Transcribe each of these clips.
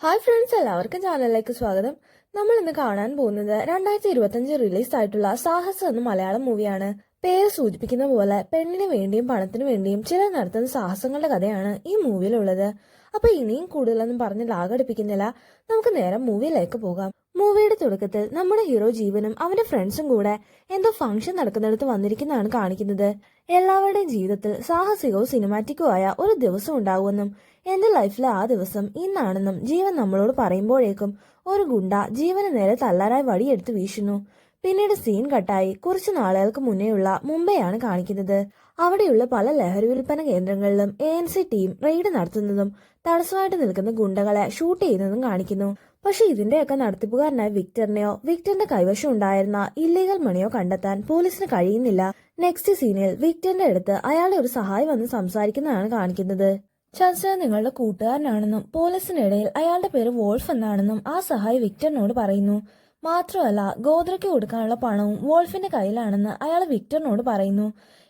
Hi friends, എല്ലാവർക്കും ചാനലിലേക്ക് സ്വാഗതം. നമ്മൾ ഇന്ന് കാണാൻ പോകുന്നത് 2025 റിലീസ് ആയിട്ടുള്ള സാഹസ് എന്ന മലയാളം മൂവിയാണ്. പേര് സൂചിപ്പിക്കുന്ന പോലെ പെണ്ണിന് വേണ്ടിയും പണത്തിനു വേണ്ടിയും ചിലർ നടത്തുന്ന സാഹസങ്ങളുടെ കഥയാണ് ഈ മൂവിയിലുള്ളത്. അപ്പൊ ഇനിയും കൂടുതലൊന്നും പറഞ്ഞ് ലാഗടിപ്പിക്കുന്നില്ല, നമുക്ക് നേരെ മൂവിയിലേക്ക് പോകാം. മൂവിയുടെ തുടക്കത്തിൽ നമ്മുടെ ഹീറോ ജീവനും അവന്റെ ഫ്രണ്ട്സും കൂടെ എന്തോ ഫംഗ്ഷൻ നടക്കുന്നിടത്ത് വന്നിരിക്കുന്നതാണ് കാണിക്കുന്നത്. എല്ലാവരുടെയും ജീവിതത്തിൽ സാഹസികവും സിനിമാറ്റിക്കും ആയ ഒരു ദിവസം ഉണ്ടാകുമെന്നും എന്റെ ലൈഫിലെ ആ ദിവസം ഇന്നാണെന്നും ജീവൻ നമ്മളോട് പറയുമ്പോഴേക്കും ഒരു ഗുണ്ട ജീവന് നേരെ തല്ലാനായി വടിയെടുത്ത് വീശുന്നു. പിന്നീട് സീൻ കട്ടായി കുറച്ചു നാളുകൾക്ക് മുന്നേയുള്ള മുംബൈയാണ് കാണിക്കുന്നത്. അവിടെയുള്ള പല ലഹരി വിൽപ്പന കേന്ദ്രങ്ങളിലും ANC ടീം റെയ്ഡ് നടത്തുന്നതും തടസ്സമായിട്ട് നിൽക്കുന്ന ഗുണ്ടകളെ ഷൂട്ട് ചെയ്യുന്നതും കാണിക്കുന്നു. പക്ഷെ ഇതിന്റെയൊക്കെ നടത്തിപ്പുകാരനായ വിക്ടറിനെയോ വിക്ടറിന്റെ കൈവശം ഉണ്ടായിരുന്ന ഇല്ലീഗൽ മണിയോ കണ്ടെത്താൻ പോലീസിന് കഴിയുന്നില്ല. നെക്സ്റ്റ് സീനിൽ വിക്ടറിന്റെ അടുത്ത് അയാളെ ഒരു സഹായി വന്ന് സംസാരിക്കുന്നതാണ് കാണിക്കുന്നത്. ചർച്ച നിങ്ങളുടെ കൂട്ടുകാരനാണെന്നും പോലീസിനിടയിൽ അയാളുടെ പേര് വോൾഫ് എന്നാണെന്നും ആ സഹായി വിക്ടറിനോട് പറയുന്നു. മാത്രമല്ല ഗോദ്രയ്ക്ക് കൊടുക്കാനുള്ള പണവും വോൾഫിന്റെ കയ്യിലാണെന്ന് അയാൾ വിക്ടറിനോട് പറയുന്നു.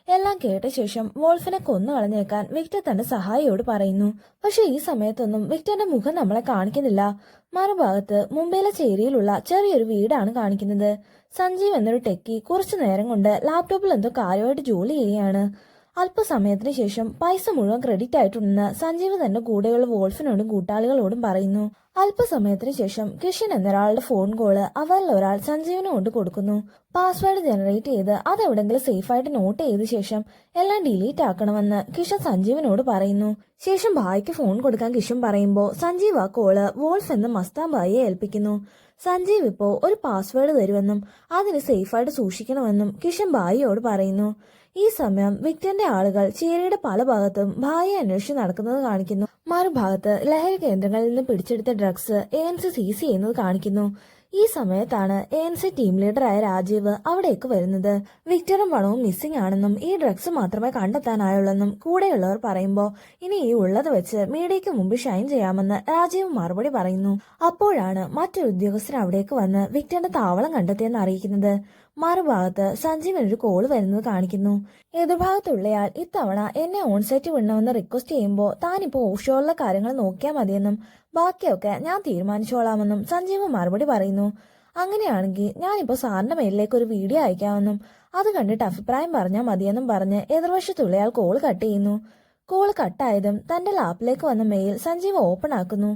എല്ലാം കേട്ട ശേഷം വോൾഫിനെ കൊന്നു കളഞ്ഞേക്കാൻ വിക്ടർ തന്റെ സഹായിയോട് പറയുന്നു. പക്ഷെ ഈ സമയത്തൊന്നും വിക്ടറിന്റെ മുഖം നമ്മളെ കാണിക്കുന്നില്ല. മറുഭാഗത്ത് മുംബൈയിലെ ചേരിയിലുള്ള ചെറിയൊരു വീടാണ് കാണിക്കുന്നത്. സഞ്ജീവ് എന്നൊരു ടെക്കി കുറച്ചു നേരം കൊണ്ട് ലാപ്ടോപ്പിൽ എന്തോ കാര്യമായിട്ട് ജോലി ചെയ്യുകയാണ്. അല്പസമയത്തിന് ശേഷം പൈസ മുഴുവൻ ക്രെഡിറ്റ് ആയിട്ടുണ്ടെന്ന് സഞ്ജീവ് തന്റെ കൂടെയുള്ള വോൾഫിനോടും കൂട്ടാളികളോടും പറയുന്നു. അല്പസമയത്തിന് ശേഷം കിഷൻ എന്നൊരാളുടെ ഫോൺ കോള് അവരിൽ ഒരാൾ സഞ്ജീവിന് കൊണ്ട് കൊടുക്കുന്നു. പാസ്വേഡ് ജനറേറ്റ് ചെയ്ത് അതെവിടെങ്കിലും സേഫായിട്ട് നോട്ട് ചെയ്ത ശേഷം എല്ലാം ഡിലീറ്റ് ആക്കണമെന്ന് കിഷൻ സഞ്ജീവിനോട് പറയുന്നു. ശേഷം ഭായിക്ക് ഫോൺ കൊടുക്കാൻ കിഷൻ പറയുമ്പോൾ സഞ്ജീവ് ആ കോള് വോൾഫ് എന്ന മസ്താൻ ഭായിയെ ഏൽപ്പിക്കുന്നു. സഞ്ജീവ് ഇപ്പോ ഒരു പാസ്വേഡ് തരുമെന്നും അതിന് സേഫായിട്ട് സൂക്ഷിക്കണമെന്നും കിഷൻ ഭായിയോട് പറയുന്നു. ഈ സമയം വിക്ടറിന്റെ ആളുകൾ ചേരിയുടെ പല ഭാഗത്തും ഭായിയെ അന്വേഷിച്ച് നടക്കുന്നത് കാണിക്കുന്നു. മറുഭാഗത്ത് ലഹരി കേന്ദ്രങ്ങളിൽ നിന്ന് പിടിച്ചെടുത്ത ഡ്രഗ്സ് ANC സീസ് ചെയ്യുന്നത് കാണിക്കുന്നു. ഈ സമയത്താണ് ANC ടീം ലീഡറായ രാജീവ് അവിടേക്ക് വരുന്നത്. വിക്ടറും പണവും മിസ്സിംഗ് ആണെന്നും ഈ ഡ്രഗ്സ് മാത്രമേ കണ്ടെത്താനായുള്ളെന്നും കൂടെയുള്ളവർ പറയുമ്പോൾ ഇനി ഈ ഉള്ളത് വെച്ച് മീഡിയയ്ക്ക് മുമ്പ് ഷൈൻ ചെയ്യാമെന്ന് രാജീവ് മറുപടി പറയുന്നു. അപ്പോഴാണ് മറ്റൊരു ഉദ്യോഗസ്ഥൻ അവിടേക്ക് വന്ന് വിക്ടറിന്റെ താവളം കണ്ടെത്തിയെന്ന് അറിയിക്കുന്നത്. മറുഭാഗത്ത് സഞ്ജീവിനൊരു കോള് വരുന്നത് കാണിക്കുന്നു. എതിർഭാഗത്തുള്ളയാൾ ഇത്തവണ എന്നെ ഓൺസൈറ്റ് വിടണമെന്ന് റിക്വസ്റ്റ് ചെയ്യുമ്പോൾ താനിപ്പോ ഓഫ്ഷോറിലെ കാര്യങ്ങൾ നോക്കിയാൽ മതിയെന്നും ബാക്കിയൊക്കെ ഞാൻ തീരുമാനിച്ചോളാമെന്നും സഞ്ജീവ് മറുപടി പറയുന്നു. അങ്ങനെയാണെങ്കിൽ ഞാനിപ്പോ സാറിന്റെ മെയിലിലേക്ക് ഒരു വീഡിയോ അയക്കാമെന്നും അത് കണ്ടിട്ട് അഭിപ്രായം പറഞ്ഞാൽ മതിയെന്നും പറഞ്ഞ് എതിർവശത്തുള്ളയാൾ കോള് കട്ട് ചെയ്യുന്നു. കോള് കട്ടായതും തന്റെ ലാപ്പിലേക്ക് വന്ന മെയിൽ സഞ്ജീവ് ഓപ്പൺ ആക്കുന്നു.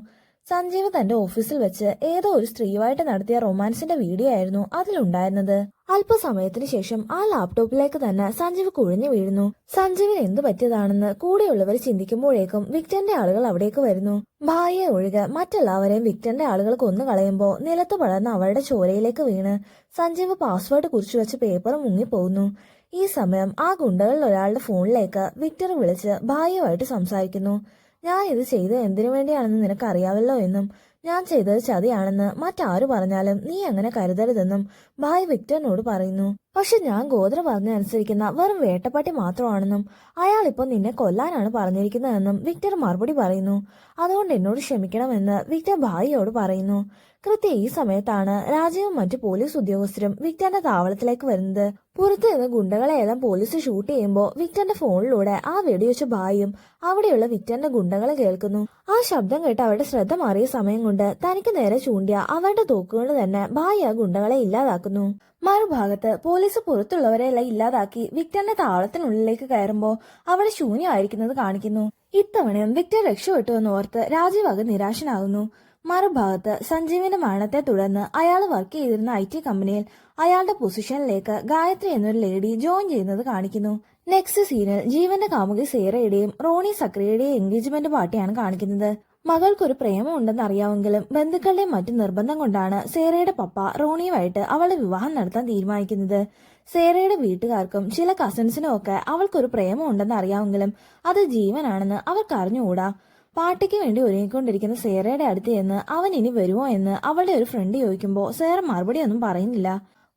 സഞ്ജീവ് തന്റെ ഓഫീസിൽ വെച്ച് ഏതോ ഒരു സ്ത്രീയുമായിട്ട് നടത്തിയ റൊമാൻസിന്റെ വീഡിയോ ആയിരുന്നു അതിലുണ്ടായിരുന്നത്. അല്പസമയത്തിന് ശേഷം ആ ലാപ്ടോപ്പിലേക്ക് തന്നെ സഞ്ജീവ് കുഴഞ്ഞു വീഴുന്നു. സഞ്ജീവിന് എന്ത് പറ്റിയതാണെന്ന് കൂടെയുള്ളവർ ചിന്തിക്കുമ്പോഴേക്കും വിക്ടറിന്റെ ആളുകൾ അവിടേക്ക് വരുന്നു. ഭായിയെ ഒഴികെ മറ്റെല്ലാവരെയും വിക്ടറിന്റെ ആളുകൾ കൊന്നു കളയുമ്പോൾ നിലത്ത് പടർന്ന് അവരുടെ ചോരയിലേക്ക് വീണ് സഞ്ജീവ് പാസ്വേഡ് കുറിച്ചു വെച്ച പേപ്പർ മുങ്ങിപ്പോകുന്നു. ഈ സമയം ആ ഗുണ്ടകളിൽ ഒരാളുടെ ഫോണിലേക്ക് വിക്ടർ വിളിച്ച് ഭായിയുമായിട്ട് സംസാരിക്കുന്നു. ഞാൻ ഇത് ചെയ്തത് എന്തിനു വേണ്ടിയാണെന്ന് നിനക്ക് അറിയാവല്ലോ എന്നും ഞാൻ ചെയ്തത് ചതിയാണെന്ന് മറ്റാരു പറഞ്ഞാലും നീ അങ്ങനെ കരുതരുതെന്നും ഭായ് വിക്ടറിനോട് പറയുന്നു. പക്ഷെ ഞാൻ ഗോത്ര പറഞ്ഞനുസരിക്കുന്ന വെറും വേട്ടപ്പട്ടി മാത്രമാണെന്നും അയാൾ ഇപ്പോൾ നിന്നെ കൊല്ലാനാണ് പറഞ്ഞിരിക്കുന്നതെന്നും വിക്ടർ മറുപടി പറയുന്നു. അതുകൊണ്ട് എന്നോട് ക്ഷമിക്കണമെന്ന് വിക്ടർ ഭായിയോട് പറയുന്നു. കൃത്യം ഈ സമയത്താണ് രാജീവും മറ്റു പോലീസ് ഉദ്യോഗസ്ഥരും വിക്ടറിന്റെ താവളത്തിലേക്ക് വരുന്നത്. പുറത്തു നിന്ന് ഗുണ്ടകളെല്ലാം പോലീസ് ഷൂട്ട് ചെയ്യുമ്പോൾ വിക്ടറിന്റെ ഫോണിലൂടെ ആ വെടിവെച്ച ഭായിയും അവിടെയുള്ള വിക്ടറിന്റെ ഗുണ്ടകളെ കേൾക്കുന്നു. ആ ശബ്ദം കേട്ട് അവരുടെ ശ്രദ്ധ മാറിയ സമയം കൊണ്ട് തനിക്ക് നേരെ ചൂണ്ടിയ അവരുടെ തോക്കുകൊണ്ട് തന്നെ ഭായി ആ ഗുണ്ടകളെ ഇല്ലാതാക്കുന്നു. മറുഭാഗത്ത് പോലീസ് പുറത്തുള്ളവരെല്ലാം ഇല്ലാതാക്കി വിക്ടറിന്റെ താവളത്തിനുള്ളിലേക്ക് കയറുമ്പോൾ അവിടെ ശൂന്യമായിരിക്കുന്നത് കാണിക്കുന്നു. ഇത്തവണയും വിക്ടർ രക്ഷപ്പെട്ടുവെന്ന് ഓർത്ത് രാജീവ് നിരാശനാകുന്നു. മറുഭാഗത്ത് സഞ്ജീവിന്റെ മരണത്തെ തുടർന്ന് അയാൾ വർക്ക് ചെയ്തിരുന്ന IT കമ്പനിയിൽ അയാളുടെ പൊസിഷനിലേക്ക് ഗായത്രി എന്നൊരു ലേഡി ജോയിൻ ചെയ്യുന്നത് കാണിക്കുന്നു. നെക്സ്റ്റ് സീനിൽ ജീവന്റെ കാമുകി സേറയുടെയും റോണി സക്രിയുടെയും എൻഗേജ്മെന്റ് പാർട്ടിയാണ് കാണിക്കുന്നത്. മകൾക്കൊരു പ്രേമം ഉണ്ടെന്ന് അറിയാമെങ്കിലും ബന്ധുക്കളുടെയും മറ്റു നിർബന്ധം കൊണ്ടാണ് സേറയുടെ പപ്പ റോണിയുമായിട്ട് അവളുടെ വിവാഹം നടത്താൻ തീരുമാനിക്കുന്നത്. സേറയുടെ വീട്ടുകാർക്കും ചില കസിൻസിനും ഒക്കെ അവൾക്കൊരു പ്രേമം ഉണ്ടെന്ന് അറിയാമെങ്കിലും അത് ജീവനാണെന്ന് അവർക്ക് അറിഞ്ഞുകൂടാ. പാർട്ടിക്ക് വേണ്ടി ഒരുങ്ങിക്കൊണ്ടിരിക്കുന്ന സേറയുടെ അടുത്ത് ചെന്ന് അവൻ ഇനി വരുമോ എന്ന് അവളുടെ ഒരു ഫ്രണ്ട് ചോദിക്കുമ്പോൾ സേറ മറുപടി ഒന്നും പറയുന്നില്ല.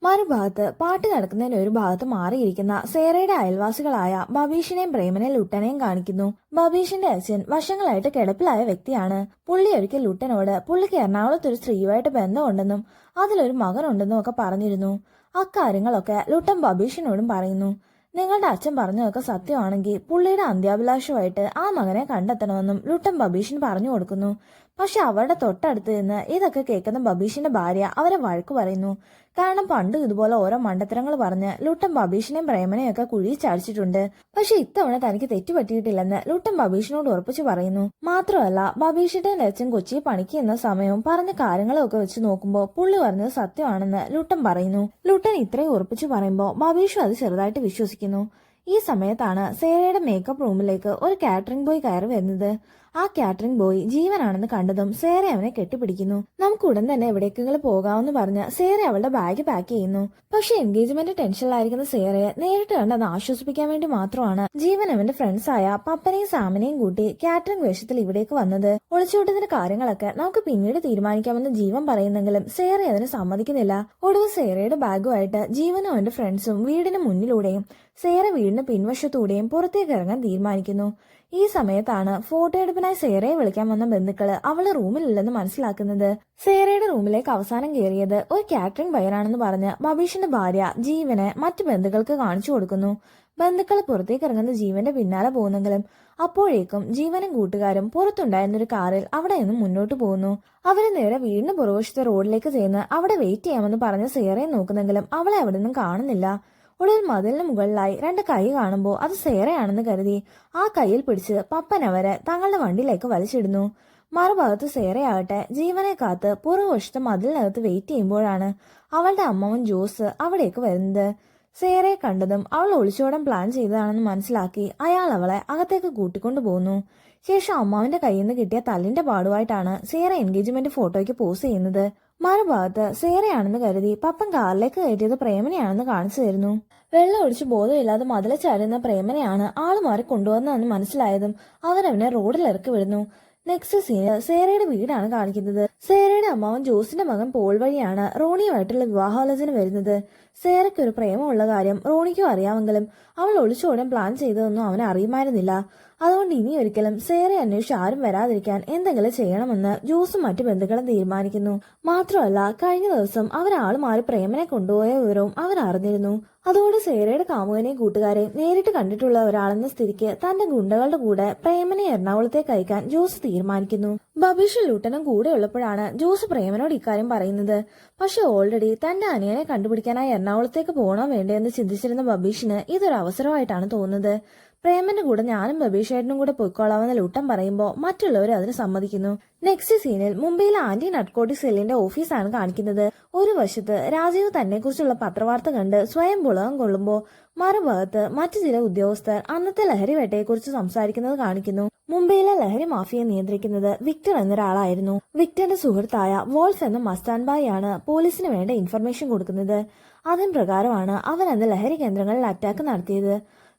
മറുഭാഗത്ത് പാർട്ടി നടക്കുന്നതിന് ഒരു ഭാഗത്ത് മാറിയിരിക്കുന്ന സേറയുടെ അയൽവാസികളായ ബബീഷിനെയും പ്രേമനെ ലുട്ടനെയും കാണിക്കുന്നു. ബബീഷിന്റെ അച്ഛൻ വർഷങ്ങളായിട്ട് കിടപ്പിലായ വ്യക്തിയാണ്. പുള്ളി ഒരിക്കൽ ലുട്ടനോട് പുള്ളിക്ക് എറണാകുളത്ത് ഒരു സ്ത്രീയുമായിട്ട് ബന്ധമുണ്ടെന്നും അതിലൊരു മകനുണ്ടെന്നും ഒക്കെ പറഞ്ഞിരുന്നു. അക്കാര്യങ്ങളൊക്കെ ലുട്ടൻ ബബീഷിനോടും പറയുന്നു. നിങ്ങളുടെ അച്ഛൻ പറഞ്ഞതൊക്കെ സത്യമാണെങ്കിൽ പുള്ളിയുടെ അന്ത്യാഭിലാഷമായിട്ട് ആ മകനെ കണ്ടെത്തണമെന്നും ലുട്ടൻ ബബീഷിന് പറഞ്ഞു കൊടുക്കുന്നു. പക്ഷെ അവരുടെ തൊട്ടടുത്ത് നിന്ന് ഇതൊക്കെ കേൾക്കുന്ന ബബീഷിന്റെ ഭാര്യ അവരെ വഴക്ക് പറയുന്നു. കാരണം പണ്ടും ഇതുപോലെ ഓരോ മണ്ടത്തരങ്ങൾ പറഞ്ഞ് ലുട്ടൻ ബബീഷിനെയും പ്രേമനെയും ഒക്കെ കുഴിയിൽ ചാടിച്ചിട്ടുണ്ട്. പക്ഷെ ഇത്തവണ തനിക്ക് തെറ്റുപറ്റിയിട്ടില്ലെന്ന് ലുട്ടൻ ബബീഷിനോട് ഉറപ്പിച്ചു പറയുന്നു. മാത്രമല്ല ബബീഷിന്റെ അച്ഛൻ കൊച്ചിയിൽ പണിക്ക് എന്ന സമയവും പറഞ്ഞ കാര്യങ്ങളൊക്കെ വെച്ച് നോക്കുമ്പോൾ പുള്ളി പറഞ്ഞത് സത്യമാണെന്ന് ലുട്ടൻ പറയുന്നു. ലുട്ടൻ ഇത്രയും ഉറപ്പിച്ചു പറയുമ്പോൾ ബബീഷും അത് ചെറുതായിട്ട് വിശ്വസിക്കുന്നു. ഈ സമയത്താണ് സേരയുടെ മേക്കപ്പ് റൂമിലേക്ക് ഒരു കാറ്ററിംഗ് ബോയ് കയറി വരുന്നത്. ആ കാറ്ററിംഗ് ബോയ് ജീവനാണെന്ന് കണ്ടതും സേര അവനെ കെട്ടിപ്പിടിക്കുന്നു. നമുക്ക് ഉടൻ തന്നെ എവിടേക്കെങ്കിലും പോകാമെന്ന് പറഞ്ഞ് സേര അവളുടെ ബാഗ് പാക്ക് ചെയ്യുന്നു. പക്ഷെ എൻഗേജ്മെന്റ് ടെൻഷനിലായിരിക്കുന്ന സേരയെ നേരിട്ട് കണ്ടെന്ന് ആശ്വസിപ്പിക്കാൻ വേണ്ടി മാത്രമാണ് ജീവൻ അവന്റെ ഫ്രണ്ട്സായ പപ്പനെയും സാമിനെയും കൂട്ടി കാറ്ററിംഗ് വേഷത്തിൽ ഇവിടേക്ക് വന്നത്. ഒളിച്ചോട്ടത്തിന്റെ കാര്യങ്ങളൊക്കെ നമുക്ക് പിന്നീട് തീരുമാനിക്കാമെന്ന് ജീവൻ പറയുന്നെങ്കിലും സേര അതിന് സമ്മതിക്കുന്നില്ല. ഒടുവിൽ സേരയുടെ ബാഗുമായിട്ട് ജീവനും അവന്റെ ഫ്രണ്ട്സും വീടിന് മുന്നിലൂടെയും സേര വീടിന് പിൻവശത്തൂടെയും പുറത്തേക്ക് ഇറങ്ങാൻ തീരുമാനിക്കുന്നു. ഈ സമയത്താണ് ഫോട്ടോ എടുപ്പിനായി സേരയെ വിളിക്കാൻ വന്ന ബന്ധുക്കള് അവള് റൂമിലില്ലെന്ന് മനസ്സിലാക്കുന്നത്. സേരയുടെ റൂമിലേക്ക് അവസാനം കയറിയത് ഒരു കാറ്ററിംഗ് ബയറാണെന്ന് പറഞ്ഞ് ബബീഷിന്റെ ഭാര്യ ജീവനെ മറ്റു ബന്ധുക്കൾക്ക് കാണിച്ചു കൊടുക്കുന്നു. ബന്ധുക്കൾ പുറത്തേക്ക് ഇറങ്ങുന്ന ജീവന്റെ പിന്നാലെ പോകുന്നെങ്കിലും അപ്പോഴേക്കും ജീവനും കൂട്ടുകാരും പുറത്തുണ്ടായിരുന്നൊരു കാറിൽ അവിടെ നിന്നും മുന്നോട്ട് പോകുന്നു. അവര് നേരെ വീടിന് പുറകുവശത്തെ റോഡിലേക്ക് ചെന്ന് അവിടെ വെയിറ്റ് ചെയ്യാമെന്ന് പറഞ്ഞ് സേരയെ നോക്കുന്നെങ്കിലും അവളെ അവിടെ നിന്നും കാണുന്നില്ല. ഒടുവിൽ മതിലിന് മുകളിലായി രണ്ട് കൈ കാണുമ്പോൾ അത് സേരയാണെന്ന് കരുതി ആ കൈയിൽ പിടിച്ച് പപ്പൻ അവരെ തങ്ങളുടെ വണ്ടിയിലേക്ക് വലിച്ചിടുന്നു. മറുഭാഗത്ത് സേരയാകട്ടെ ജീവനെ കാത്ത് പുറകുവശത്ത് മതിലിനകത്ത് വെയിറ്റ് ചെയ്യുമ്പോഴാണ് അവളുടെ അമ്മാവൻ ജോസ് അവിടേക്ക് വരുന്നത്. സേരയെ കണ്ടതും അവൾ ഒളിച്ചോടാൻ പ്ലാൻ ചെയ്തതാണെന്ന് മനസ്സിലാക്കി അയാൾ അവളെ അകത്തേക്ക് കൂട്ടിക്കൊണ്ടു പോകുന്നു. ശേഷം അമ്മാവന്റെ കയ്യിൽ നിന്ന് കിട്ടിയ തല്ലിന്റെ പാടുമായിട്ടാണ് സേര എൻഗേജ്മെന്റ് ഫോട്ടോയ്ക്ക് പോസ് ചെയ്യുന്നത്. മറുഭാഗത്ത് സേരയാണെന്ന് കരുതി പപ്പൻ കാറിലേക്ക് കയറ്റിയത് പ്രേമനെയാണെന്ന് കാണിച്ചു തരുന്നു. വെള്ളം ഒഴിച്ച് ബോധമില്ലാതെ മതിലെ ചാരുന്ന പ്രേമനെയാണ് ആള് മാറി കൊണ്ടുവന്നതെന്ന് മനസ്സിലായതും അവരവനെ റോഡിൽ ഇറക്കി വിടുന്നു. നെക്സ്റ്റ് സീനിൽ സേരയുടെ വീടാണ് കാണിക്കുന്നത്. സേരയുടെ അമ്മാവൻ ജോസിന്റെ മകൻ പോൾ വഴിയാണ് റോണിയുമായിട്ടുള്ള വിവാഹാലോചന വരുന്നത്. സേരയ്ക്ക് ഒരു പ്രേമമുള്ള കാര്യം റോണിക്കും അറിയാമെങ്കിലും അവൾ ഒളിച്ചോടാൻ പ്ലാൻ ചെയ്തതൊന്നും അവന് അറിയുമായിരുന്നില്ല. അതുകൊണ്ട് ഇനി ഒരിക്കലും സേരയെ അന്വേഷിച്ച് ആരും വരാതിരിക്കാൻ എന്തെങ്കിലും ചെയ്യണമെന്ന് ജോസും മറ്റു ബന്ധുക്കളും തീരുമാനിക്കുന്നു. മാത്രമല്ല കഴിഞ്ഞ ദിവസം അവരാള് മാറി പ്രേമനെ കൊണ്ടുപോയ വിവരവും അവർ അറിഞ്ഞിരുന്നു. അതുകൊണ്ട് സേരയുടെ കാമുകനെയും കൂട്ടുകാരെയും നേരിട്ട് കണ്ടിട്ടുള്ള ഒരാളെന്ന സ്ഥിതിക്ക് തന്റെ ഗുണ്ടകളുടെ കൂടെ പ്രേമനെ എറണാകുളത്തേക്ക് അയക്കാൻ ജോസ് തീരുമാനിക്കുന്നു. ബബീഷും ലൂട്ടനും കൂടെ ഉള്ളപ്പോഴാണ് ജോസ് പ്രേമനോട് ഇക്കാര്യം പറയുന്നത്. പക്ഷെ ഓൾറെഡി തന്റെ അനിയനെ കണ്ടുപിടിക്കാനായി എറണാകുളത്തേക്ക് പോകണോ വേണ്ടോ എന്ന് ചിന്തിച്ചിരുന്ന ബബീഷിന് ഇതൊരു അവസരമായിട്ടാണ് തോന്നുന്നത്. പ്രേമന്റെ കൂടെ ഞാനും ബബീഷേട്ടനും കൂടെ പൊയ്ക്കോളാമെന്ന് ലൂട്ടൻ പറയുമ്പോൾ മറ്റുള്ളവർ അതിന് സമ്മതിക്കുന്നു. നെക്സ്റ്റ് സീനിൽ മുംബൈയിലെ ആന്റി നട്കോട്ടിക് സെല്ലിന്റെ ഓഫീസാണ് കാണിക്കുന്നത്. ഒരു വശത്ത് രാജീവ് തന്നെ കുറിച്ചുള്ള പത്രവാർത്ത കണ്ട് സ്വയം പുളകം കൊള്ളുമ്പോൾ മറുഭാഗത്ത് മറ്റു ചില ഉദ്യോഗസ്ഥർ അന്നത്തെ ലഹരി വേട്ടയെക്കുറിച്ച് സംസാരിക്കുന്നത് കാണിക്കുന്നു. മുംബൈയിലെ ലഹരി മാഫിയെ നിയന്ത്രിക്കുന്നത് വിക്ടർ എന്നൊരാളായിരുന്നു. വിക്ടറിന്റെ സുഹൃത്തായ വോൾഫ് എന്ന മസ്താൻ ബായി ആണ് പോലീസിന് വേണ്ട ഇൻഫർമേഷൻ കൊടുക്കുന്നത്. അതിന് പ്രകാരമാണ് അവൻ അന്ന് ലഹരി കേന്ദ്രങ്ങളിൽ അറ്റാക്ക് നടത്തിയത്.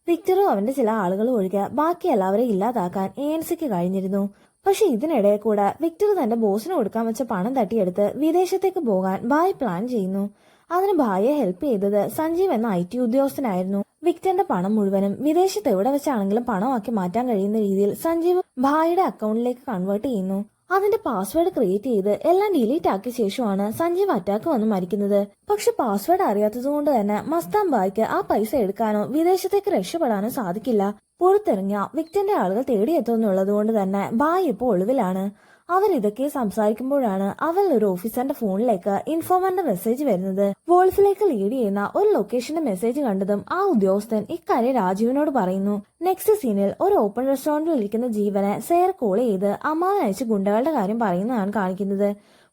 വിക്ടറും അവന്റെ ചില ആളുകളും ഒഴികെ ബാക്കി എല്ലാവരെയും ഇല്ലാതാക്കാൻ ANC കഴിഞ്ഞിരുന്നു. പക്ഷെ ഇതിനിടെ കൂടെ വിക്ടർ തന്റെ ബോസിന് കൊടുക്കാൻ വെച്ച പണം തട്ടിയെടുത്ത് വിദേശത്തേക്ക് പോകാൻ ബായ് പ്ലാൻ ചെയ്യുന്നു. അതിന് ബായെ ഹെൽപ്പ് ചെയ്തത് സഞ്ജീവ് എന്ന IT ഉദ്യോഗസ്ഥനായിരുന്നു. വിക്ടറിന്റെ പണം മുഴുവനും വിദേശത്ത് എവിടെ വെച്ചാണെങ്കിലും പണമാക്കി മാറ്റാൻ കഴിയുന്ന രീതിയിൽ സഞ്ജീവ് ബായിയുടെ അക്കൗണ്ടിലേക്ക് കൺവേർട്ട് ചെയ്യുന്നു. അതിന്റെ പാസ്വേഡ് ക്രിയേറ്റ് ചെയ്ത് എല്ലാം ഡിലീറ്റ് ആക്കിയ ശേഷമാണ് സഞ്ജീവ് അറ്റാക്ക് വന്ന് മരിക്കുന്നത്. പക്ഷെ പാസ്വേഡ് അറിയാത്തതുകൊണ്ട് തന്നെ മസ്താൻ ബായിക്ക് ആ പൈസ എടുക്കാനോ വിദേശത്തേക്ക് രക്ഷപ്പെടാനോ സാധിക്കില്ല. പുറത്തിറങ്ങിയ വിക്ടറിന്റെ ആളുകൾ തേടിയെത്തുന്നുള്ളതുകൊണ്ട് തന്നെ ബായ് ഇപ്പോൾ ഒളിവിലാണ്. അവരിതൊക്കെ സംസാരിക്കുമ്പോഴാണ് അവൾ ഒരു ഓഫീസറിന്റെ ഫോണിലേക്ക് ഇൻഫോമറിന്റെ മെസ്സേജ് വരുന്നത്. വോൾഫിലേക്ക് ലീഡ് ചെയ്യുന്ന ഒരു ലൊക്കേഷന്റെ മെസ്സേജ് കണ്ടതും ആ ഉദ്യോഗസ്ഥൻ ഇക്കാര്യം രാജീവിനോട് പറയുന്നു. നെക്സ്റ്റ് സീനിൽ ഒരു ഓപ്പൺ റെസ്റ്റോറന്റിൽ ഇരിക്കുന്ന ജീവനെ സേർ കോൾ ചെയ്ത് അമ്മാവൻ അയച്ച് ഗുണ്ടകളുടെ കാര്യം പറയുന്നതാണ് കാണിക്കുന്നത്.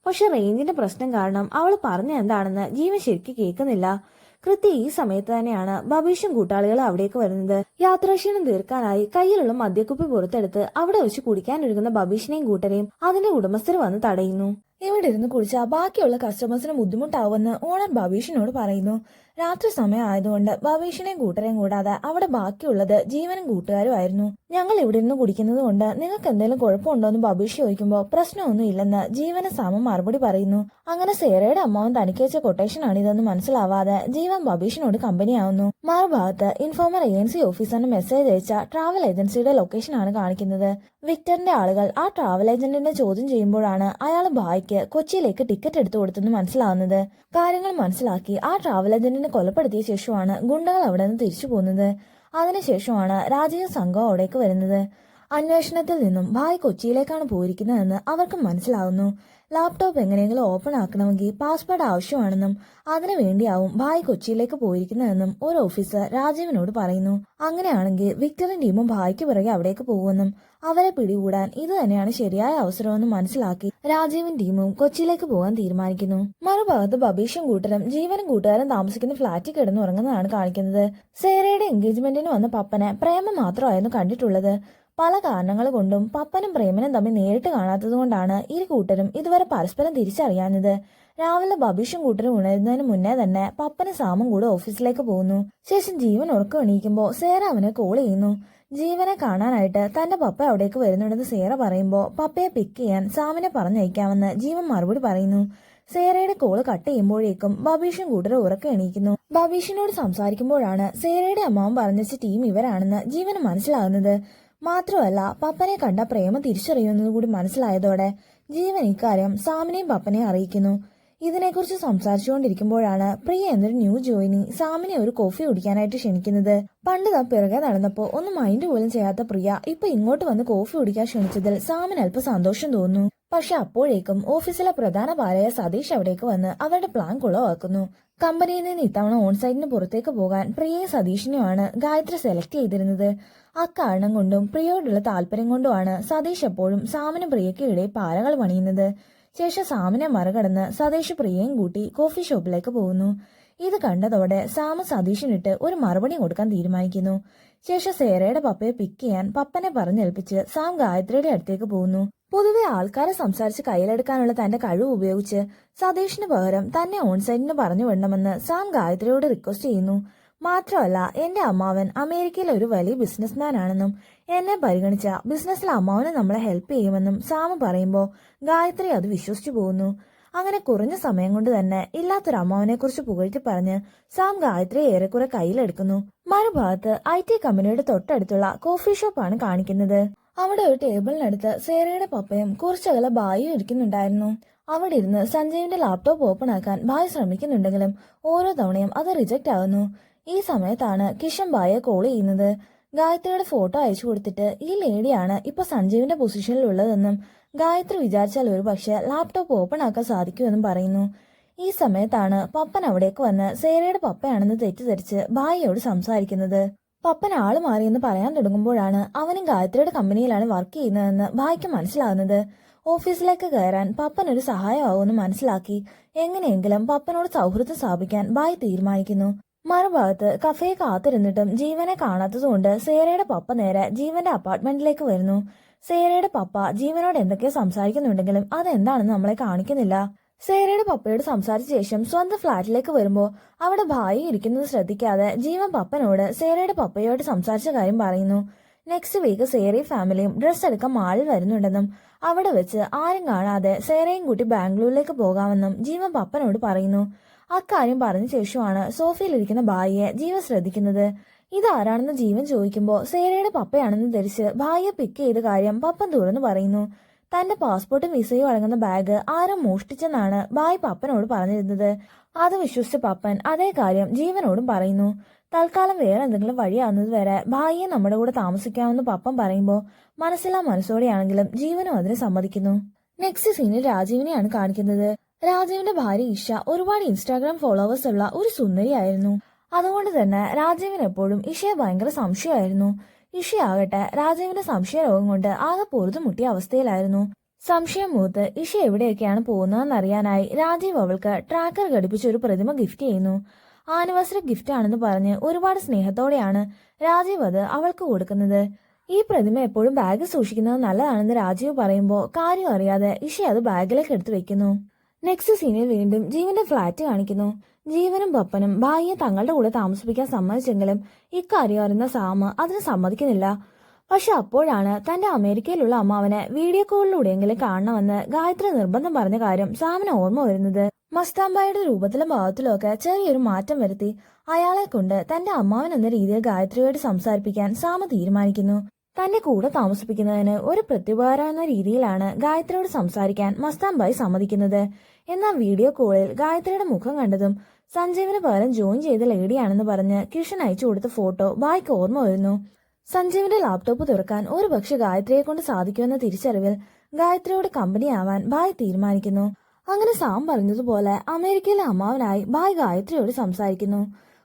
പക്ഷെ റേഞ്ചിന്റെ പ്രശ്നം കാരണം അവൾ പറഞ്ഞ എന്താണെന്ന് ജീവൻ ശരിക്കും കേൾക്കുന്നില്ല. കൃത്യം ഈ സമയത്ത് തന്നെയാണ് ബബീഷും കൂട്ടാളികളും അവിടേക്ക് വരുന്നത്. യാത്രാക്ഷീണം തീർക്കാനായി കയ്യിലുള്ള മദ്യക്കുപ്പി പുറത്തെടുത്ത് അവിടെ വെച്ച് കുടിക്കാനൊരുങ്ങുന്ന ബബീഷിനെയും കൂട്ടരെയും അതിന്റെ ഉടമസ്ഥർ വന്ന് തടയുന്നു. ഇവിടെ ഇരുന്ന് കുടിച്ചാൽ ബാക്കിയുള്ള കസ്റ്റമേഴ്സിന് ബുദ്ധിമുട്ടാവുമെന്ന് ഓണർ ബബീഷിനോട് പറയുന്നു. രാത്രി സമയം ആയതുകൊണ്ട് ബബീഷിനെയും കൂട്ടരെയും കൂടാതെ അവിടെ ബാക്കിയുള്ളത് ജീവനും കൂട്ടുകാരും ആയിരുന്നു. ഞങ്ങൾ ഇവിടെ ഇരുന്ന് കുടിക്കുന്നത് കൊണ്ട് നിങ്ങൾക്ക് എന്തെങ്കിലും കുഴപ്പമുണ്ടോന്ന് ബബീഷ് ചോദിക്കുമ്പോൾ പ്രശ്നമൊന്നും ഇല്ലെന്ന് ജീവന് സാമം മറുപടി പറയുന്നു. അങ്ങനെ സേരയുടെ അമ്മാവൻ തനിക്കയച്ച കൊട്ടേഷനാണിതെന്ന് മനസ്സിലാവാതെ ജീവൻ ബബീഷിനോട് കമ്പനിയാവുന്നു. മറുഭാഗത്ത് ഇൻഫോമർ ANC ഓഫീസറിന് മെസ്സേജ് അയച്ച ട്രാവൽ ഏജൻസിയുടെ ലൊക്കേഷനാണ് കാണിക്കുന്നത്. വിക്ടറിന്റെ ആളുകൾ ആ ട്രാവൽ ഏജന്റിനെ ചോദ്യം ചെയ്യുമ്പോഴാണ് അയാൾ ബായിക്ക് കൊച്ചിയിലേക്ക് ടിക്കറ്റ് എടുത്തു കൊടുത്തെന്ന് മനസ്സിലാവുന്നത്. കാര്യങ്ങൾ മനസ്സിലാക്കി ആ ട്രാവൽ ഏജന്റിനെ കൊലപ്പെടുത്തിയ ശേഷമാണ് ഗുണ്ടകൾ അവിടെ നിന്ന് തിരിച്ചു പോകുന്നത്. അതിനുശേഷമാണ് രാജീവ് സംഘം അവിടേക്ക് വരുന്നത്. അന്വേഷണത്തിൽ നിന്നും ഭായ് കൊച്ചിയിലേക്കാണ് പോയിരിക്കുന്നതെന്ന് അവർക്ക് മനസ്സിലാവുന്നു. ലാപ്ടോപ്പ് എങ്ങനെയെങ്കിലും ഓപ്പൺ ആക്കണമെങ്കിൽ പാസ്വേഡ് ആവശ്യമാണെന്നും അതിനു വേണ്ടിയാവും ഭായ് കൊച്ചിയിലേക്ക് പോയിരിക്കുന്നതെന്നും ഒരു ഓഫീസർ രാജീവിനോട് പറയുന്നു. അങ്ങനെയാണെങ്കിൽ വിക്ടറും ടീമും ഭായ്ക്ക് പിറകെ അവിടേക്ക് പോകുമെന്നും അവരെ പിടികൂടാൻ ഇത് തന്നെയാണ് ശരിയായ അവസരമെന്ന് മനസ്സിലാക്കി രാജീവും ടീമും കൊച്ചിയിലേക്ക് പോകാൻ തീരുമാനിക്കുന്നു. മറുഭാഗത്ത് ബബീഷും കൂട്ടരും ജീവനും കൂട്ടുകാരും താമസിക്കുന്ന ഫ്ളാറ്റിൽ കിടന്ന് ഉറങ്ങുന്നതാണ് കാണിക്കുന്നത്. സേരയുടെ എൻഗേജ്മെന്റിന് വന്ന പപ്പനെ പ്രേമം മാത്രമായിരുന്നു കണ്ടിട്ടുള്ളത്. പല കാരണങ്ങൾ കൊണ്ടും പപ്പനും പ്രേമനും തമ്മിൽ നേരിട്ട് കാണാത്തതുകൊണ്ടാണ് ഇരു കൂട്ടരും ഇതുവരെ പരസ്പരം തിരിച്ചറിയാഞ്ഞത്. രാവിലെ ബബീഷും കൂട്ടരും ഉണരുന്നതിന് മുന്നേ തന്നെ പപ്പനും സാമും കൂടെ ഓഫീസിലേക്ക് പോകുന്നു. ശേഷം ജീവൻ ഉറക്കം എണീക്കുമ്പോൾ സേറ അവനെ കോൾ ചെയ്യുന്നു. ജീവനെ കാണാനായിട്ട് തന്റെ പപ്പ അവിടേക്ക് വരുന്നുണ്ടെന്ന് സേറ പറയുമ്പോൾ പപ്പയെ പിക്ക് ചെയ്യാൻ സാമിനെ പറഞ്ഞയക്കാമെന്ന് ജീവൻ മറുപടി പറയുന്നു. സേറയുടെ കോള് കട്ട് ചെയ്യുമ്പോഴേക്കും ബബീഷും കൂട്ടരും ഉറക്കം എണീക്കുന്നു. ബബീഷിനോട് സംസാരിക്കുമ്പോഴാണ് സേറയുടെ അമ്മാവൻ പറഞ്ഞ ടീം ഇവരാണെന്ന് ജീവന് മനസ്സിലാകുന്നത്. മാത്രമല്ല പപ്പനെ കണ്ട പ്രേമം തിരിച്ചറിയുന്നത് കൂടി മനസ്സിലായതോടെ ജീവൻ ഇക്കാര്യം സാമിനെയും പപ്പനെയും അറിയിക്കുന്നു. ഇതിനെക്കുറിച്ച് സംസാരിച്ചുകൊണ്ടിരിക്കുമ്പോഴാണ് പ്രിയ എന്നൊരു ന്യൂ ജോയിനി സാമിനെ ഒരു കോഫി കുടിക്കാനായിട്ട് ക്ഷണിക്കുന്നത്. പണ്ട് താൻ പിറകെ നടന്നപ്പോ ഒന്നും മൈൻഡ് പോലും ചെയ്യാത്ത പ്രിയ ഇപ്പൊ ഇങ്ങോട്ട് വന്ന് കോഫി കുടിക്കാൻ ക്ഷണിച്ചതിൽ സാമിന് അല്പം സന്തോഷം തോന്നുന്നു. പക്ഷെ അപ്പോഴേക്കും ഓഫീസിലെ പ്രധാന ഭാര്യയായ സതീഷ് അവിടേക്ക് വന്ന് അവരുടെ പ്ലാൻ കുളവാക്കുന്നു. കമ്പനിയിൽ നിന്ന് ഇത്തവണ ഓൺസൈറ്റിന് പുറത്തേക്ക് പോകാൻ പ്രിയയും സതീഷിനെയുമാണ് ഗായത്രി സെലക്ട് ചെയ്തിരുന്നത്. അക്കാരണം കൊണ്ടും പ്രിയയോടുള്ള താല്പര്യം കൊണ്ടുമാണ് സതീഷ് എപ്പോഴും സാമിനും പ്രിയയ്ക്കും ഇടയിൽ പാരകൾ പണിയുന്നത്. ശേഷം സാമിനെ മറികടന്ന് സതീഷ് പ്രിയയും കൂട്ടി കോഫി ഷോപ്പിലേക്ക് പോകുന്നു. ഇത് കണ്ടതോടെ സാമ് സതീഷിനിട്ട് ഒരു മറുപടി കൊടുക്കാൻ തീരുമാനിക്കുന്നു. ശേഷം സേറയുടെ പപ്പയെ പിക്ക് ചെയ്യാൻ പപ്പനെ പറഞ്ഞേൽപ്പിച്ച് സാം ഗായത്രിയുടെ അടുത്തേക്ക് പോകുന്നു. പൊതുവെ ആൾക്കാരെ സംസാരിച്ച് കയ്യിലെടുക്കാനുള്ള തന്റെ കഴിവ് ഉപയോഗിച്ച് സതീഷിന് പകരം തന്നെ ഓൺസൈറ്റിന് പറഞ്ഞു വിടണമെന്ന് സാം ഗായത്രിയോട് റിക്വസ്റ്റ് ചെയ്യുന്നു. മാത്രമല്ല എന്റെ അമ്മാവൻ അമേരിക്കയിലെ ഒരു വലിയ ബിസിനസ്മാൻ ആണെന്നും എന്നെ പരിഗണിച്ച ബിസിനസ്സിലെ അമ്മാവന് നമ്മളെ ഹെൽപ്പ് ചെയ്യുമെന്നും സാം പറയുമ്പോൾ ഗായത്രി അത് വിശ്വസിച്ചു പോകുന്നു. അങ്ങനെ കുറഞ്ഞ സമയം കൊണ്ട് തന്നെ ഇല്ലാത്തൊരു അമ്മാവനെ കുറിച്ച് പുകഴ്ത്തി പറഞ്ഞ് സാം ഗായത്രി ഏറെക്കുറെ കയ്യിലെടുക്കുന്നു. മറുഭാഗത്ത് IT കമ്പനിയുടെ തൊട്ടടുത്തുള്ള കോഫി ഷോപ്പാണ് കാണിക്കുന്നത്. അവിടെ ഒരു ടേബിളിനടുത്ത് സേറയുടെ പപ്പയും കുറച്ചകലെ ബായും ഇരിക്കുന്നുണ്ടായിരുന്നു. അവിടെ ഇരുന്ന് സഞ്ജീവിന്റെ ലാപ്ടോപ്പ് ഓപ്പൺ ആക്കാൻ ബായ് ശ്രമിക്കുന്നുണ്ടെങ്കിലും ഓരോ തവണയും അത് റിജക്റ്റ് ആകുന്നു. ഈ സമയത്താണ് കിഷൻ ബായെ കോൾ ചെയ്യുന്നത്. ഗായത്രിയുടെ ഫോട്ടോ അയച്ചു കൊടുത്തിട്ട് ഈ ലേഡിയാണ് ഇപ്പൊ സഞ്ജീവിന്റെ പൊസിഷനിൽ ഉള്ളതെന്നും ഗായത്രി വിചാരിച്ചാൽ ഒരു പക്ഷെ ലാപ്ടോപ്പ് ഓപ്പൺ ആക്കാൻ സാധിക്കുമെന്നും പറയുന്നു. ഈ സമയത്താണ് പപ്പൻ അവിടേക്ക് വന്ന് സേറയുടെ പപ്പയാണെന്ന് തെറ്റിദ്ധരിച്ച് ബായിയോട് സംസാരിക്കുന്നത്. പപ്പൻ ആള് മാറിയെന്ന് പറയാൻ തുടങ്ങുമ്പോഴാണ് അവനും ഗായത്രിയുടെ കമ്പനിയിലാണ് വർക്ക് ചെയ്യുന്നതെന്ന് ബായിക്ക് മനസ്സിലാകുന്നത്. ഓഫീസിലേക്ക് കയറാൻ പപ്പൻ ഒരു സഹായമാവുമെന്ന് മനസ്സിലാക്കി എങ്ങനെയെങ്കിലും പപ്പനോട് സൗഹൃദം സ്ഥാപിക്കാൻ ബായ് തീരുമാനിക്കുന്നു. മറുഭാഗത്ത് കഫയെ കാത്തിരുന്നിട്ടും ജീവനെ കാണാത്തതുകൊണ്ട് സേറയുടെ പപ്പ നേരെ ജീവന്റെ അപ്പാർട്ട്മെന്റിലേക്ക് വരുന്നു. സേറയുടെ പപ്പ ജീവനോട് എന്തൊക്കെയോ സംസാരിക്കുന്നുണ്ടെങ്കിലും അതെന്താണെന്ന് നമ്മളെ കാണിക്കുന്നില്ല. സേറയുടെ പപ്പയോട് സംസാരിച്ച ശേഷം സ്വന്തം ഫ്ളാറ്റിലേക്ക് വരുമ്പോൾ അവിടെ ഭായി ഇരിക്കുന്നത് ശ്രദ്ധിക്കാതെ ജീവൻ പപ്പനോട് സേറയുടെ പപ്പയോട് സംസാരിച്ച കാര്യം പറയുന്നു. നെക്സ്റ്റ് വീക്ക് സേറയും ഫാമിലിയും ഡ്രസ്സ് എടുക്കാൻ മാളിൽ വരുന്നുണ്ടെന്നും അവിടെ വെച്ച് ആരും കാണാതെ സേറയും കൂട്ടി ബാംഗ്ലൂരിലേക്ക് പോകാമെന്നും ജീവൻ പപ്പനോട് പറയുന്നു. അക്കാര്യം പറഞ്ഞ ശേഷമാണ് സോഫയിലിരിക്കുന്ന ഭായിയെ ജീവൻ ശ്രദ്ധിക്കുന്നത്. ഇതാരാണെന്ന് ജീവൻ ചോദിക്കുമ്പോൾ സേറയുടെ പപ്പയാണെന്ന് ധരിച്ച് ഭായിയെ പിക്ക് ചെയ്ത കാര്യം പപ്പൻ തുറന്നു പറയുന്നു. തന്റെ പാസ്പോർട്ടും വിസയും അടങ്ങുന്ന ബാഗ് ആരോ മോഷ്ടിച്ചെന്നാണ് ഭായ് പപ്പനോട് പറഞ്ഞിരുന്നത്. അത് വിശ്വസിച്ച പപ്പൻ അതേ കാര്യം ജീവനോടും പറയുന്നു. തൽക്കാലം വേറെ എന്തെങ്കിലും വഴിയാവുന്നത് വരെ ഭായിയെ നമ്മുടെ കൂടെ താമസിക്കാമെന്ന് പപ്പൻ പറയുമ്പോൾ മനസ്സിലാ മനസ്സോടെയാണെങ്കിലും ജീവനും അതിന് സമ്മതിക്കുന്നു. നെക്സ്റ്റ് സീനിൽ രാജീവിനെയാണ് കാണിക്കുന്നത്. രാജീവിന്റെ ഭാര്യ ഇഷ ഒരുപാട് ഇൻസ്റ്റാഗ്രാം ഫോളോവേഴ്സ് ഉള്ള ഒരു സുന്ദരിയായിരുന്നു. അതുകൊണ്ട് തന്നെ രാജീവിന് എപ്പോഴും ഇഷയെ ഭയങ്കര സംശയമായിരുന്നു. ഇഷയാകട്ടെ രാജീവിന്റെ സംശയരോഗം കൊണ്ട് ആകെ പൊറുതുമുട്ടിയ അവസ്ഥയിലായിരുന്നു. സംശയം മൂത്ത് ഇഷ എവിടെയൊക്കെയാണ് പോകുന്നതെന്നറിയാനായി രാജീവ് അവൾക്ക് ട്രാക്കർ ഘടിപ്പിച്ച് ഒരു പ്രതിമ ഗിഫ്റ്റ് ചെയ്യുന്നു. ആനിവേഴ്സറി ഗിഫ്റ്റ് ആണെന്ന് പറഞ്ഞ് ഒരുപാട് സ്നേഹത്തോടെയാണ് രാജീവ് അത് അവൾക്ക് കൊടുക്കുന്നത്. ഈ പ്രതിമ എപ്പോഴും ബാഗിൽ സൂക്ഷിക്കുന്നത് നല്ലതാണെന്ന് രാജീവ് പറയുമ്പോൾ കാര്യം അറിയാതെ ഇഷ അത് ബാഗിലേക്ക് എടുത്തു വെക്കുന്നു. നെക്സ്റ്റ് സീനിൽ വീണ്ടും ജീവന്റെ ഫ്ളാറ്റ് കാണിക്കുന്നു. ജീവനും പപ്പനും ഭായിയെ തങ്ങളുടെ കൂടെ താമസിപ്പിക്കാൻ സമ്മതിച്ചെങ്കിലും ഇക്കാര്യം അറിയുന്ന സാമ് അതിന് സമ്മതിക്കുന്നില്ല. പക്ഷെ അപ്പോഴാണ് തന്റെ അമേരിക്കയിലുള്ള അമ്മാവനെ വീഡിയോ കോളിലൂടെയെങ്കിലും കാണണമെന്ന് ഗായത്രി നിർബന്ധം പറഞ്ഞ കാര്യം സാമിന് ഓർമ്മ വരുന്നത്. മസ്താംബായുടെ രൂപത്തിലും ഭാവത്തിലും ഒക്കെ ചെറിയൊരു മാറ്റം വരുത്തി അയാളെ കൊണ്ട് തന്റെ അമ്മാവൻ എന്ന രീതിയിൽ ഗായത്രിയോട് സംസാരിപ്പിക്കാൻ സാമ തീരുമാനിക്കുന്നു. തന്റെ കൂടെ താമസിപ്പിക്കുന്നതിന് ഒരു പ്രത്യുപകാരം എന്ന രീതിയിലാണ് ഗായത്രിയോട് സംസാരിക്കാൻ മസ്താംബായി സമ്മതിക്കുന്നത്. എന്നാൽ വീഡിയോ കോളിൽ ഗായത്രിയുടെ മുഖം കണ്ടതും സഞ്ജീവിന് പകരം ജോയിൻ ചെയ്ത ലേഡിയാണെന്ന് പറഞ്ഞ് കിഷൻ അയച്ചു കൊടുത്ത ഫോട്ടോ ബായ്ക്ക് ഓർമ്മ വരുന്നു. സഞ്ജീവിന്റെ ലാപ്ടോപ്പ് തുറക്കാൻ ഒരു പക്ഷെ ഗായത്രിയെ കൊണ്ട് സാധിക്കുമെന്ന തിരിച്ചറിവിൽ ഗായത്രിയോട് കമ്പനി ആവാൻ ഭായ് തീരുമാനിക്കുന്നു. അങ്ങനെ സാം പറഞ്ഞതുപോലെ അമേരിക്കയിലെ അമ്മാവനായി ഭായ് ഗായത്രിയോട് സംസാരിക്കുന്നു.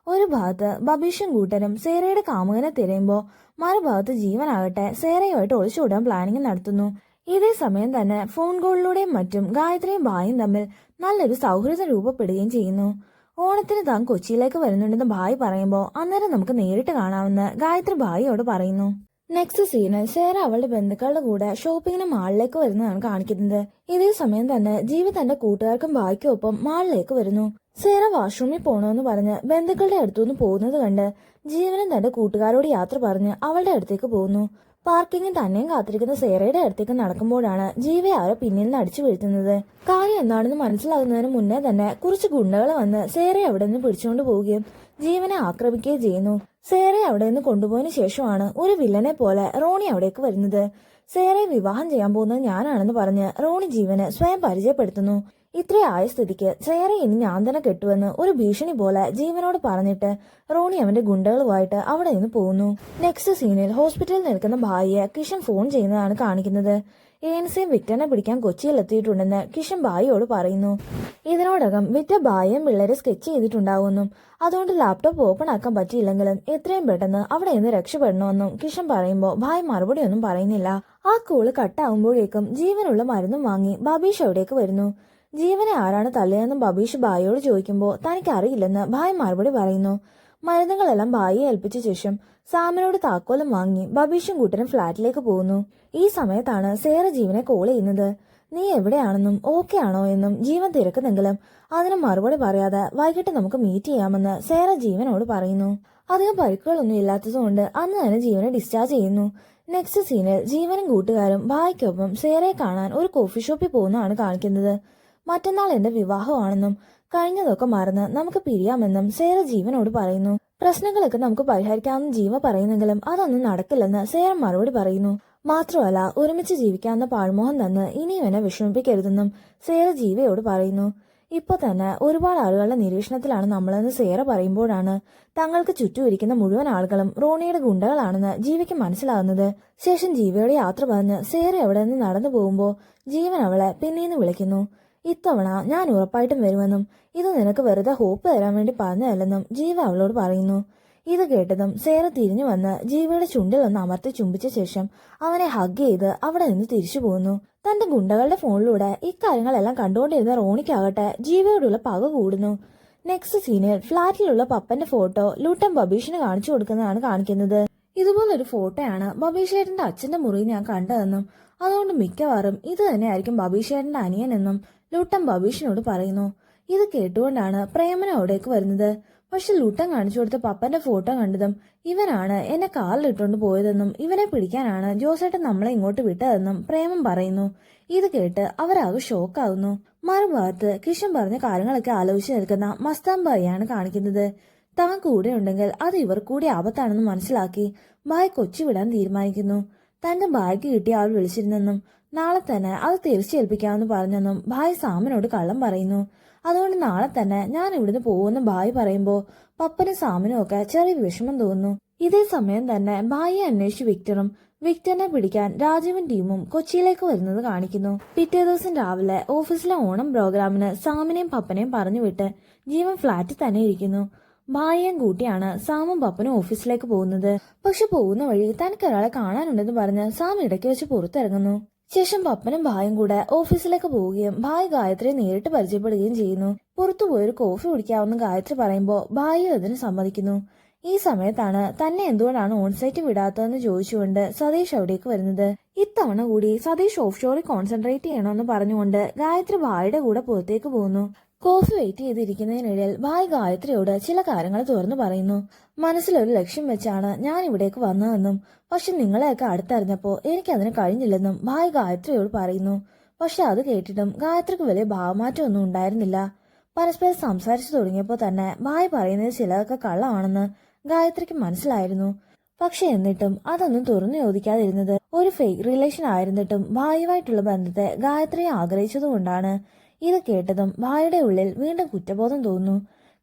ഒരു ഭാഗത്ത് ബബീഷും കൂട്ടരും സേറയുടെ കാമുകനെ തിരയുമ്പോൾ മറുഭാഗത്ത് ജീവനാകട്ടെ സേറയുമായിട്ട് ഒളിച്ചോടാൻ പ്ലാനിങ് നടത്തുന്നു. ഇതേ സമയം തന്നെ ഫോൺ കോളിലൂടെയും മറ്റും ഗായത്രിയും ഭായും തമ്മിൽ നല്ലൊരു സൗഹൃദം രൂപപ്പെടുകയും ചെയ്യുന്നു. ഓണത്തിന് താൻ കൊച്ചിയിലേക്ക് വരുന്നുണ്ടെന്ന് ഭായ് പറയുമ്പോൾ അന്നേരം നമുക്ക് നേരിട്ട് കാണാമെന്ന് ഗായത്രി ഭായിയോട് പറയുന്നു. നെക്സ്റ്റ് സീനിൽ സേറ അവളുടെ ബന്ധുക്കളുടെ കൂടെ ഷോപ്പിങ്ങിന് മാളിലേക്ക് വരുന്നതാണ് കാണിക്കുന്നത്. ഇതേ സമയം തന്നെ ജീവ തന്റെ കൂട്ടുകാർക്കും ഭായ്ക്കും ഒപ്പം മാളിലേക്ക് വരുന്നു. സേറ വാഷ്റൂമിൽ പോകണമെന്ന് പറഞ്ഞ് ബന്ധുക്കളുടെ അടുത്തുനിന്ന് പോകുന്നത് കണ്ട് ജീവനും തന്റെ കൂട്ടുകാരോട് യാത്ര പറഞ്ഞ് അവളുടെ അടുത്തേക്ക് പോകുന്നു. പാർക്കിങ്ങിൽ തന്നെയും കാത്തിരിക്കുന്ന സേറയുടെ അടുത്തേക്ക് നടക്കുമ്പോഴാണ് ജീവയെ ആരോ പിന്നിൽ നിന്ന് അടിച്ചു വീഴ്ത്തുന്നത്. കാര്യം എന്താണെന്ന് മനസ്സിലാകുന്നതിന് മുന്നേ തന്നെ കുറച്ച് ഗുണ്ടകൾ വന്ന് സേറയെ അവിടെ നിന്ന് പിടിച്ചുകൊണ്ട് പോവുകയും ജീവനെ ആക്രമിക്കുകയും ചെയ്യുന്നു. സേറയെ അവിടെ നിന്ന് കൊണ്ടുപോയതിനു ശേഷമാണ് ഒരു വില്ലനെ പോലെ റോണി അവിടേക്ക് വരുന്നത്. സേറയെ വിവാഹം ചെയ്യാൻ പോകുന്നത് ഞാനാണെന്ന് പറഞ്ഞ് റോണി ജീവന് സ്വയം പരിചയപ്പെടുത്തുന്നു. ഇത്രയായ സ്ഥിതിക്ക് സേറ ഇനി ഞാൻ തന്നെ കെട്ടുവെന്ന് ഒരു ഭീഷണി പോലെ ജീവനോട് പറഞ്ഞിട്ട് റോണി അവന്റെ ഗുണ്ടകളുമായിട്ട് അവിടെ നിന്ന് പോകുന്നു. നെക്സ്റ്റ് സീനിൽ ഹോസ്പിറ്റലിൽ നിൽക്കുന്ന ഭായിയെ കിഷൻ ഫോൺ ചെയ്യുന്നതാണ് കാണിക്കുന്നത്. ഏൻസിയും വിക്ടറിനെ പിടിക്കാൻ കൊച്ചിയിൽ എത്തിയിട്ടുണ്ടെന്ന് കിഷൻ ഭായിയോട് പറയുന്നു. ഇതിനോടകം വിക്ടർ ഭായിയും പിള്ളേരെ സ്കെച്ച് ചെയ്തിട്ടുണ്ടാവുമെന്നും അതുകൊണ്ട് ലാപ്ടോപ്പ് ഓപ്പൺ ആക്കാൻ പറ്റിയില്ലെങ്കിലും എത്രയും പെട്ടെന്ന് അവിടെ നിന്ന് രക്ഷപ്പെടണമെന്നും കിഷൻ പറയുമ്പോൾ ഭായ് മറുപടി ഒന്നും പറയുന്നില്ല. ആ കോള് കട്ടാവുമ്പോഴേക്കും ജീവനുള്ള മരുന്നും വാങ്ങി ബബീഷ് അവിടേക്ക് വരുന്നു. ജീവനെ ആരാണ് തള്ളിയതെന്നും ബബീഷ് ഭായിയോട് ചോദിക്കുമ്പോൾ തനിക്ക് അറിയില്ലെന്ന് ഭായ് മറുപടി പറയുന്നു. മരുന്നുകളെല്ലാം ഭായിയെ ഏൽപ്പിച്ച ശേഷം സാമിനോട് താക്കോലും വാങ്ങി ബബീഷും കൂട്ടരും ഫ്ളാറ്റിലേക്ക് പോകുന്നു. ഈ സമയത്താണ് സേറ ജീവനെ കോൾ ചെയ്യുന്നത്. നീ എവിടെയാണെന്നും ഓക്കെ ആണോ എന്നും ജീവൻ തിരക്കുന്നെങ്കിലും അതിന് മറുപടി പറയാതെ വൈകിട്ട് നമുക്ക് മീറ്റ് ചെയ്യാമെന്ന് സേറ ജീവനോട് പറയുന്നു. അധികം പരിക്കുകളൊന്നും ഇല്ലാത്തതുകൊണ്ട് അന്ന് തന്നെ ജീവനെ ഡിസ്ചാർജ് ചെയ്യുന്നു. നെക്സ്റ്റ് സീനിൽ ജീവനും കൂട്ടുകാരും ഭായിക്കൊപ്പം സേറയെ കാണാൻ ഒരു കോഫി ഷോപ്പിൽ പോകുന്നതാണ് കാണിക്കുന്നത്. മറ്റന്നാൾ എന്റെ വിവാഹമാണെന്നും കഴിഞ്ഞതൊക്കെ മറന്ന് നമുക്ക് പിരിയാമെന്നും സേറ ജീവനോട് പറയുന്നു. പ്രശ്നങ്ങളൊക്കെ നമുക്ക് പരിഹരിക്കാമെന്ന് ജീവ പറയുന്നെങ്കിലും അതൊന്നും നടക്കില്ലെന്ന് സേറ മറുപടി പറയുന്നു. മാത്രമല്ല ഒരുമിച്ച് ജീവിക്കാവുന്ന പാഴ്മോഹം തന്ന് ഇനിയും എന്നെ വിഷമിപ്പിക്കരുതെന്നും സേറ ജീവയോട് പറയുന്നു. ഇപ്പൊ തന്നെ ഒരുപാട് ആളുകളുടെ നിരീക്ഷണത്തിലാണ് നമ്മളെന്ന് സേറ പറയുമ്പോഴാണ് തങ്ങൾക്ക് ചുറ്റും ഇരിക്കുന്ന മുഴുവൻ ആളുകളും റോണിയുടെ ഗുണ്ടകളാണെന്ന് ജീവയ്ക്ക് മനസ്സിലാകുന്നത്. ശേഷം ജീവയോട് യാത്ര പറഞ്ഞ് സേറ അവിടെ നിന്ന് നടന്നു പോകുമ്പോൾ ജീവൻ അവളെ പിന്നീന്ന് വിളിക്കുന്നു. ഇത്തവണ ഞാൻ ഉറപ്പായിട്ടും വരുമെന്നും ഇത് നിനക്ക് വെറുതെ ഹോപ്പ് തരാൻ വേണ്ടി പറഞ്ഞതല്ലെന്നും ജീവ അവളോട് പറയുന്നു. ഇത് കേട്ടതും സേറ തിരിഞ്ഞു വന്ന് ജീവയുടെ ചുണ്ടിൽ ഒന്ന് അമർത്തി ചുംബിച്ച ശേഷം അവനെ ഹഗ് ചെയ്ത് അവിടെ നിന്ന് തിരിച്ചു പോകുന്നു. തന്റെ ഗുണ്ടകളുടെ ഫോണിലൂടെ ഇക്കാര്യങ്ങളെല്ലാം കണ്ടുകൊണ്ടിരുന്ന റോണിക്കാകട്ടെ ജീവയോടുള്ള പക കൂടുന്നു. നെക്സ്റ്റ് സീനിൽ ഫ്ളാറ്റിലുള്ള പപ്പന്റെ ഫോട്ടോ ലൂട്ടൻ ബബീഷിന് കാണിച്ചു കൊടുക്കുന്നതാണ് കാണിക്കുന്നത്. ഇതുപോലൊരു ഫോട്ടോയാണ് ബബീഷേട്ടന്റെ അച്ഛന്റെ മുറിയിൽ ഞാൻ കണ്ടതെന്നും അതുകൊണ്ട് മിക്കവാറും ഇത് തന്നെയായിരിക്കും ബബീഷേട്ടന്റെ അനിയനെന്നും ലൂട്ടൻ ബബീഷിനോട് പറയുന്നു. ഇത് കേട്ടുകൊണ്ടാണ് പ്രേമന അവിടേക്ക് വരുന്നത്. പക്ഷെ ലൂട്ടൻ കാണിച്ചു കൊടുത്ത പപ്പന്റെ ഫോട്ടോ കണ്ടതും ഇവനാണ് എന്നെ കാറിലിട്ടുകൊണ്ട് പോയതെന്നും ഇവനെ പിടിക്കാനാണ് ജോസേട്ടൻ നമ്മളെ ഇങ്ങോട്ട് വിട്ടതെന്നും പ്രേമം പറയുന്നു. ഇത് കേട്ട് അവരാകെ ഷോക്കാവുന്നു. മറുഭാഗത്ത് കിഷൻ പറഞ്ഞ കാര്യങ്ങളൊക്കെ ആലോചിച്ച് നിൽക്കുന്ന മസ്താൻ ഭായിയാണ് കാണിക്കുന്നത്. താൻ കൂടെ ഉണ്ടെങ്കിൽ അത് ഇവർ കൂടി ആപത്താണെന്ന് മനസ്സിലാക്കി ഭായ് കൊച്ചി വിടാൻ തീരുമാനിക്കുന്നു. തന്റെ ബാഗ് കിട്ടിയ ആൾ വിളിച്ചിരുന്നെന്നും നാളെ തന്നെ അത് തിരിച്ചേൽപ്പിക്കാമെന്ന് പറഞ്ഞെന്നും ഭായ് സാമിനോട് കള്ളം പറയുന്നു. അതുകൊണ്ട് നാളെ തന്നെ ഞാൻ ഇവിടുന്ന് പോകുമെന്ന് ഭായ് പറയുമ്പോൾ പപ്പനും സാമിനും ഒക്കെ ചെറിയ വിഷമം തോന്നുന്നു. ഇതേ സമയം തന്നെ ഭായിയെ അന്വേഷിച്ച് വിക്ടറും വിക്ടറിനെ പിടിക്കാൻ രാജീവും ടീമും കൊച്ചിയിലേക്ക് വരുന്നത് കാണിക്കുന്നു. പിറ്റേ ദിവസം രാവിലെ ഓഫീസിലെ ഓണം പ്രോഗ്രാമിന് സാമിനെയും പപ്പനെയും പറഞ്ഞു വിട്ട് ജീവൻ ഫ്ളാറ്റിൽ തന്നെ ഇരിക്കുന്നു. ഭായിയും കൂട്ടിയാണ് സാമും പപ്പനും ഓഫീസിലേക്ക് പോകുന്നത്. പക്ഷെ പോകുന്ന വഴി തനിക്ക് ഒരാളെ കാണാനുണ്ടെന്ന് പറഞ്ഞ് സാം ഇടയ്ക്ക് വെച്ച് പുറത്തിറങ്ങുന്നു. ശേഷം പപ്പനും ഭായും കൂടെ ഓഫീസിലേക്ക് പോവുകയും ഭായ് ഗായത്രിയെ നേരിട്ട് പരിചയപ്പെടുകയും ചെയ്യുന്നു. പുറത്തുപോയൊരു കോഫി കുടിക്കാമെന്ന് ഗായത്രി പറയുമ്പോൾ ഭായിയും അതിന് സമ്മതിക്കുന്നു. ഈ സമയത്താണ് തന്നെ എന്തുകൊണ്ടാണ് ഓൺസൈറ്റ് വിടാത്തതെന്ന് ചോദിച്ചുകൊണ്ട് സതീഷ് അവിടേക്ക് വരുന്നത്. ഇത്തവണ കൂടി സതീഷ് ഓഫ് ഷോറിൽ കോൺസെൻട്രേറ്റ് ചെയ്യണമെന്ന് പറഞ്ഞുകൊണ്ട് ഗായത്രി ഭായിയുടെ കൂടെ പുറത്തേക്ക് പോകുന്നു. കോഫി വെയിറ്റ് ചെയ്തിരിക്കുന്നതിനിടയിൽ ഭായ് ഗായത്രിയോട് ചില കാര്യങ്ങൾ തുറന്നു പറയുന്നു. മനസ്സിലൊരു ലക്ഷ്യം വെച്ചാണ് ഞാൻ ഇവിടേക്ക് വന്നതെന്നും പക്ഷെ നിങ്ങളെയൊക്കെ അടുത്തറിഞ്ഞപ്പോൾ എനിക്കതിന് കഴിഞ്ഞില്ലെന്നും ഭായ് ഗായത്രിയോട് പറയുന്നു. പക്ഷെ അത് കേട്ടിട്ടും ഗായത്രിക്ക് വലിയ ഭാവമാറ്റമൊന്നും ഉണ്ടായിരുന്നില്ല. പരസ്പരം സംസാരിച്ചു തുടങ്ങിയപ്പോൾ തന്നെ ഭായ് പറയുന്നത് ചിലതൊക്കെ കള്ളമാണെന്ന് ഗായത്രിക്ക് മനസ്സിലായിരുന്നു. പക്ഷെ എന്നിട്ടും അതൊന്നും തുറന്നു ചോദിക്കാതിരുന്നത് ഒരു ഫേക്ക് റിലേഷൻ ആയിരുന്നിട്ടും ഭായുമായിട്ടുള്ള ബന്ധത്തെ ഗായത്രിയെ ആഗ്രഹിച്ചതുകൊണ്ടാണ്. ഇത് കേട്ടതും ഭായിയുടെ ഉള്ളിൽ വീണ്ടും കുറ്റബോധം തോന്നുന്നു.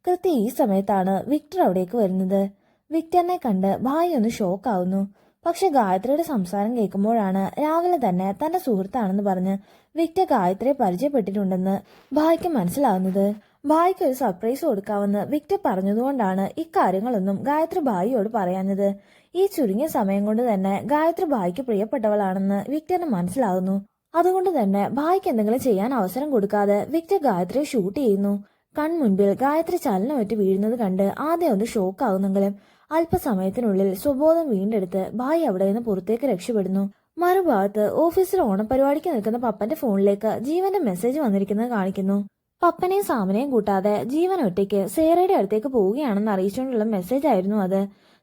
കൃത്യം ഈ സമയത്താണ് വിക്ടർ അവിടേക്ക് വരുന്നത്. വിക്ടറിനെ കണ്ട് ഭായി ഒന്ന് ഷോക്കാവുന്നു. പക്ഷെ ഗായത്രിയുടെ സംസാരം കേൾക്കുമ്പോഴാണ് രാവിലെ തന്നെ തന്റെ സുഹൃത്താണെന്ന് പറഞ്ഞ് വിക്ടർ ഗായത്രിയെ പരിചയപ്പെട്ടിട്ടുണ്ടെന്ന് ഭായിക്ക് മനസ്സിലാവുന്നത്. ഭായിക്ക് ഒരു സർപ്രൈസ് കൊടുക്കാമെന്ന് വിക്ടർ പറഞ്ഞതുകൊണ്ടാണ് ഇക്കാര്യങ്ങളൊന്നും ഗായത്രി ഭായിയോട് പറയാഞ്ഞത്. ഈ ചുരുങ്ങിയ സമയം കൊണ്ട് തന്നെ ഗായത്രി ഭായിക്ക് പ്രിയപ്പെട്ടവളാണെന്ന് വിക്ടറിന് മനസ്സിലാകുന്നു. അതുകൊണ്ട് തന്നെ ഭായിക്ക് എന്തെങ്കിലും ചെയ്യാൻ അവസരം കൊടുക്കാതെ വിക്ടർ ഗായത്രിയെ ഷൂട്ട് ചെയ്യുന്നു. കൺമുൻപിൽ ഗായത്രി ചലനമറ്റ് വീഴുന്നത് കണ്ട് ആദ്യം ഒന്ന് ഷോക്ക് ആകുന്നെങ്കിലും അല്പസമയത്തിനുള്ളിൽ സ്വബോധം വീണ്ടെടുത്ത് ഭായി അവിടെ നിന്ന് പുറത്തേക്ക് രക്ഷപ്പെടുന്നു. മറുഭാഗത്ത് ഓഫീസിൽ ഓണപരിപാടിക്ക് നിൽക്കുന്ന പപ്പന്റെ ഫോണിലേക്ക് ജീവന്റെ മെസ്സേജ് വന്നിരിക്കുന്നത് കാണിക്കുന്നു. പപ്പനെയും സാമനെയും കൂട്ടാതെ ജീവൻ ഒറ്റയ്ക്ക് സേറയുടെ അടുത്തേക്ക് പോവുകയാണെന്ന് അറിയിച്ചുകൊണ്ടുള്ള മെസ്സേജ് ആയിരുന്നു അത്.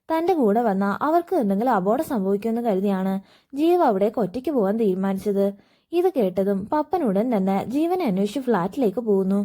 തന്റെ കൂടെ വന്ന അവർക്ക് എന്തെങ്കിലും അപകടം സംഭവിക്കുമെന്ന് കരുതിയാണ് ജീവ അവിടേക്ക് ഒറ്റയ്ക്ക് പോകാൻ തീരുമാനിച്ചത്. ഇത് കേട്ടതും പപ്പൻ ഉടൻ തന്നെ ജീവനെ അന്വേഷിച്ച് ഫ്ളാറ്റിലേക്ക് പോകുന്നു.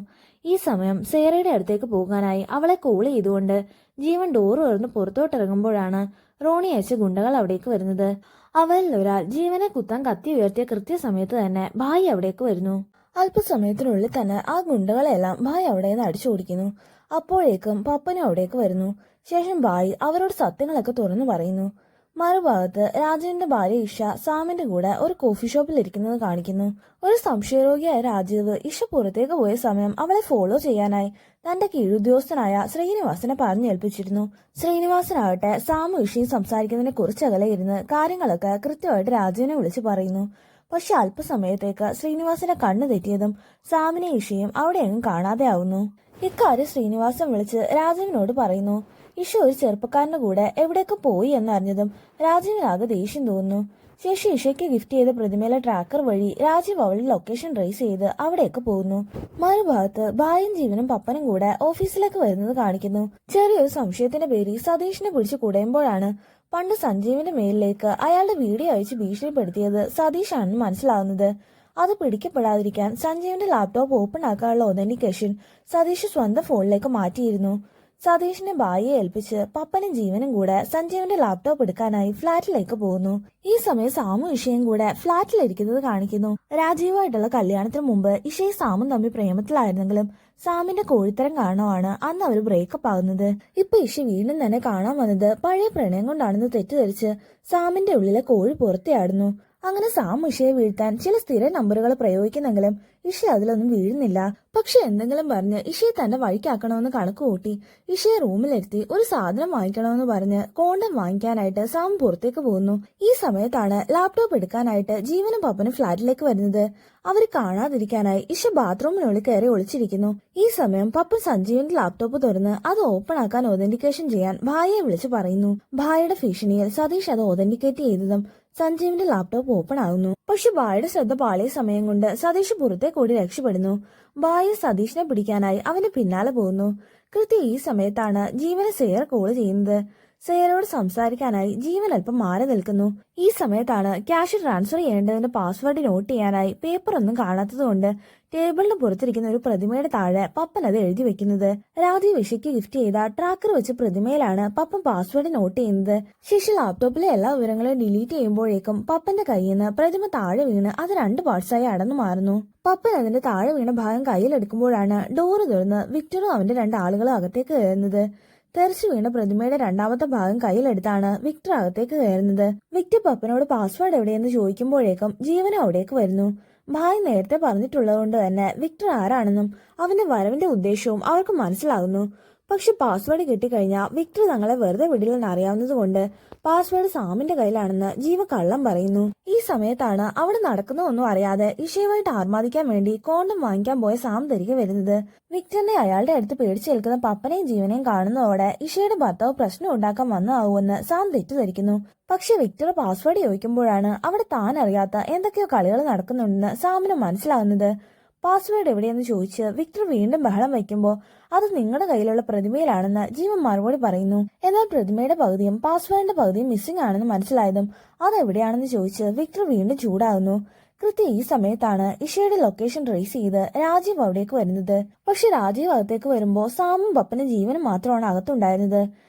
ഈ സമയം സേറയുടെ അടുത്തേക്ക് പോകാനായി അവളെ കോൾ ചെയ്തുകൊണ്ട് ജീവൻ ഡോറ് തുറന്ന് പുറത്തോട്ടിറങ്ങുമ്പോഴാണ് റോണി അയച്ച ഗുണ്ടകൾ അവിടേക്ക് വരുന്നത്. അവരിൽ ഒരാൾ ജീവനെ കുത്താൻ കത്തി ഉയർത്തിയ കൃത്യസമയത്ത് തന്നെ ഭായി അവിടേക്ക് വരുന്നു. അല്പസമയത്തിനുള്ളിൽ തന്നെ ആ ഗുണ്ടകളെല്ലാം ഭായ് അവിടെ നിന്ന് അടിച്ചോടിക്കുന്നു. അപ്പോഴേക്കും പപ്പനും അവിടേക്ക് വരുന്നു. ശേഷം ഭായ് അവരോട് സത്യങ്ങളൊക്കെ തുറന്നു പറയുന്നു. മറുഭാഗത്ത് രാജീവിന്റെ ഭാര്യ ഇഷ സാമിന്റെ കൂടെ ഒരു കോഫി ഷോപ്പിൽ ഇരിക്കുന്നത് കാണിക്കുന്നു. ഒരു സംശയരോഗിയായ രാജീവ് ഇഷ പുറത്തേക്ക് പോയ സമയം അവളെ ഫോളോ ചെയ്യാനായി തന്റെ കീഴുദ്യോഗസ്ഥനായ ശ്രീനിവാസനെ പറഞ്ഞേൽപ്പിച്ചിരുന്നു. ശ്രീനിവാസനാകട്ടെ സാമു ഇഷയും സംസാരിക്കുന്നതിനെ കുറിച്ചകലെ ഇരുന്ന് കാര്യങ്ങളൊക്കെ കൃത്യമായിട്ട് രാജീവിനെ വിളിച്ചു പറയുന്നു. പക്ഷെ അല്പസമയത്തേക്ക് ശ്രീനിവാസന്റെ കണ്ണു തെറ്റിയതും സാമിനെ ഇഷയും അവിടെ എങ്ങും കാണാതെ ആവുന്നു. ഇക്കാര്യം ശ്രീനിവാസൻ വിളിച്ച് രാജീവിനോട് പറയുന്നു. ഇഷ ഒരു ചെറുപ്പക്കാരന്റെ കൂടെ എവിടേക്ക് പോയി എന്നറിഞ്ഞതും രാജീവിനാകെ ദേഷ്യം തോന്നുന്നു. ശേഷം ഇഷയ്ക്ക് ഗിഫ്റ്റ് ചെയ്ത പ്രതിമയിലെ ട്രാക്കർ വഴി രാജീവ് അവളുടെ ലൊക്കേഷൻ ട്രേസ് ചെയ്ത് അവിടേക്ക് പോകുന്നു. മറുഭാഗത്ത് ഭായും ജീവനും പപ്പനും കൂടെ ഓഫീസിലേക്ക് വരുന്നത് കാണിക്കുന്നു. ചെറിയൊരു സംശയത്തിന്റെ പേരിൽ സതീഷിനെ പിടിച്ച് കുടയുമ്പോഴാണ് പണ്ട് സഞ്ജീവിന്റെ മേലിലേക്ക് അയാളുടെ വീഡിയോ അയച്ച് ഭീഷണിപ്പെടുത്തിയത് സതീഷാണെന്ന് മനസ്സിലാവുന്നത്. അത് പിടിക്കപ്പെടാതിരിക്കാൻ സഞ്ജീവിന്റെ ലാപ്ടോപ്പ് ഓപ്പൺ ആക്കാനുള്ള ഒതന്റിക്കേഷൻ സതീഷ് സ്വന്തം ഫോണിലേക്ക് മാറ്റിയിരുന്നു. സതീഷിനെ ഭായിയെ ഏൽപ്പിച്ച് പപ്പനും ജീവനും കൂടെ സഞ്ജീവിന്റെ ലാപ്ടോപ്പ് എടുക്കാനായി ഫ്ളാറ്റിലേക്ക് പോകുന്നു. ഈ സമയം സാമു ഇഷയും കൂടെ ഫ്ളാറ്റിലിരിക്കുന്നത് കാണിക്കുന്നു. രാജീവായിട്ടുള്ള കല്യാണത്തിന് മുമ്പ് ഇഷയും സാമും തമ്മിൽ പ്രേമത്തിലായിരുന്നെങ്കിലും സാമിന്റെ കോഴിത്തരം കാരണമാണ് അന്ന് അവർ ബ്രേക്കപ്പ് ആകുന്നത്. ഇപ്പൊ ഇഷ വീണ്ടും തന്നെ കാണാൻ വന്നത് പഴയ പ്രണയം കൊണ്ടാണെന്ന് തെറ്റിദ്ധരിച്ച് സാമിന്റെ ഉള്ളിലെ കോഴി പുറത്തെയാടുന്നു. അങ്ങനെ സാം ഇഷയെ വീഴ്ത്താൻ ചില സ്ഥിര നമ്പറുകൾ പ്രയോഗിക്കുന്നെങ്കിലും ഇഷ അതിലൊന്നും വീഴുന്നില്ല. പക്ഷെ എന്തെങ്കിലും പറഞ്ഞ് ഇഷയെ തന്റെ വഴിക്കാക്കണമെന്ന് കണക്ക് കൂട്ടി ഇഷയെ റൂമിലെത്തി ഒരു സാധനം വാങ്ങിക്കണമെന്ന് പറഞ്ഞ് കോണ്ടം വാങ്ങിക്കാനായിട്ട് സാം പുറത്തേക്ക് പോകുന്നു. ഈ സമയത്താണ് ലാപ്ടോപ്പ് എടുക്കാനായിട്ട് ജീവനും പപ്പനും ഫ്ളാറ്റിലേക്ക് വരുന്നത്. അവര് കാണാതിരിക്കാനായി ഇഷ ബാത്റൂമിനുള്ളിൽ കയറി ഒളിച്ചിരിക്കുന്നു. ഈ സമയം പപ്പൻ സഞ്ജീവിന്റെ ലാപ്ടോപ്പ് തുറന്ന് അത് ഓപ്പൺ ആക്കാൻ ഒതന്റിക്കേഷൻ ചെയ്യാൻ ഭായിയെ വിളിച്ചു പറയുന്നു. ഭായിയുടെ ഭീഷണിയിൽ സതീഷ് അത് ഒതന്റിക്കേറ്റ് ചെയ്തതും സഞ്ജീവിന്റെ ലാപ്ടോപ്പ് ഓപ്പൺ ആകുന്നു. പക്ഷെ ഭായിയുടെ ശ്രദ്ധ പാളിയ സമയം കൊണ്ട് സതീഷ് പുറത്തേക്ക് ഓടി രക്ഷപ്പെടുന്നു. ഭായി സതീഷിനെ പിടിക്കാനായി അവന് പിന്നാലെ പോകുന്നു. കൃത്യം ഈ സമയത്താണ് ജീവനെ സേറ കോൾ ചെയ്യുന്നത്. സേറയോട് സംസാരിക്കാനായി ജീവൻ അല്പം മാറി നിൽക്കുന്നു. ഈ സമയത്താണ് ക്യാഷ് ട്രാൻസ്ഫർ ചെയ്യേണ്ടതിന്റെ പാസ്വേഡ് നോട്ട് ചെയ്യാനായി പേപ്പർ ഒന്നും കാണാത്തതുകൊണ്ട് ടേബിളിന് പുറത്തിരിക്കുന്ന ഒരു പ്രതിമയുടെ താഴെ പപ്പൻ അത് എഴുതി വെക്കുന്നത്. രാജീവ് ഇഷയ്ക്ക് ഗിഫ്റ്റ് ചെയ്ത ട്രാക്കർ വെച്ച് പ്രതിമയിലാണ് പപ്പൻ പാസ്വേഡ് നോട്ട് ചെയ്യുന്നത്. ശേഷം ലാപ്ടോപ്പിലെ എല്ലാ വിവരങ്ങളും ഡിലീറ്റ് ചെയ്യുമ്പോഴേക്കും പപ്പന്റെ കയ്യിൽ നിന്ന് പ്രതിമ താഴെ വീണ് അത് 2 പാർട്സായി അടന്നു മാറുന്നു. പപ്പൻ അതിന്റെ താഴെ വീണ ഭാഗം കയ്യിലെടുക്കുമ്പോഴാണ് ഡോറ് തുറന്ന് വിക്ടറും അവന്റെ 2 ആളുകളും അകത്തേക്ക് കയറുന്നത്. തെറിച്ചു വീണ പ്രതിമയുടെ 2ാമത്തെ ഭാഗം കയ്യിലെടുത്താണ് വിക്ടർ അകത്തേക്ക് കയറുന്നത്. വിക്ടർ പപ്പനോട് പാസ്വേഡ് എവിടെയെന്ന് ചോദിക്കുമ്പോഴേക്കും ജീവൻ അവിടേക്ക് വരുന്നു. ഭായ് നേരത്തെ പറഞ്ഞിട്ടുള്ളതുകൊണ്ട് തന്നെ വിക്ടർ ആരാണെന്നും അവന്റെ വരവിന്റെ ഉദ്ദേശവും അവർക്ക് മനസ്സിലാകുന്നു. പക്ഷെ പാസ്വേഡ് കിട്ടിക്കഴിഞ്ഞാൽ വിക്ടർ തങ്ങളെ വെറുതെ വിടില്ലെന്ന് അറിയാവുന്നതുകൊണ്ട് പാസ്വേഡ് സാമിന്റെ കയ്യിലാണെന്ന് ജീവ കള്ളം പറയുന്നു. ഈ സമയത്താണ് അവിടെ നടക്കുന്നതൊന്നും അറിയാതെ ഇഷയുമായിട്ട് ആർമാദിക്കാൻ വേണ്ടി കോണ്ടം വാങ്ങിക്കാൻ പോയ സാം തിരികെ വരുന്നത്. വിക്ടറിനെ അയാളുടെ അടുത്ത് പേടിച്ചു നിൽക്കുന്ന പപ്പനെയും ജീവനെയും കാണുന്നതോടെ ഇഷയുടെ ഭർത്താവ് പ്രശ്നം ഉണ്ടാക്കാൻ വന്നതാവുമെന്ന് സാം തെറ്റിദ്ധരിക്കുന്നു. പക്ഷെ വിക്ടർ പാസ്വേഡ് ചോദിക്കുമ്പോഴാണ് അവിടെ താൻ അറിയാത്ത എന്തൊക്കെയോ കളികൾ നടക്കുന്നുണ്ടെന്ന് സാമിന് മനസ്സിലാകുന്നത്. പാസ്വേഡ് എവിടെയെന്ന് ചോദിച്ച് വിക്ടർ വീണ്ടും ബഹളം വയ്ക്കുമ്പോൾ അത് നിങ്ങളുടെ കയ്യിലുള്ള പ്രതിമയിലാണെന്ന് ജീവൻ മറുപടി പറയുന്നു. എന്നാൽ പ്രതിമയുടെ പകുതിയും പാസ്വേഡിന്റെ പകുതിയും മിസ്സിംഗ് ആണെന്ന് മനസ്സിലായതും അതെവിടെയാണെന്ന് ചോദിച്ച് വിക്ടർ വീണ്ടും ചൂടാകുന്നു. കൃത്യം ഈ സമയത്താണ് ഇഷയുടെ ലൊക്കേഷൻ ട്രേസ് ചെയ്ത് രാജീവ് അവിടേക്ക് വരുന്നത്. പക്ഷെ രാജീവ് അകത്തേക്ക് വരുമ്പോൾ സാമും പപ്പനും ജീവനും മാത്രമാണ് അകത്തുണ്ടായിരുന്നത്.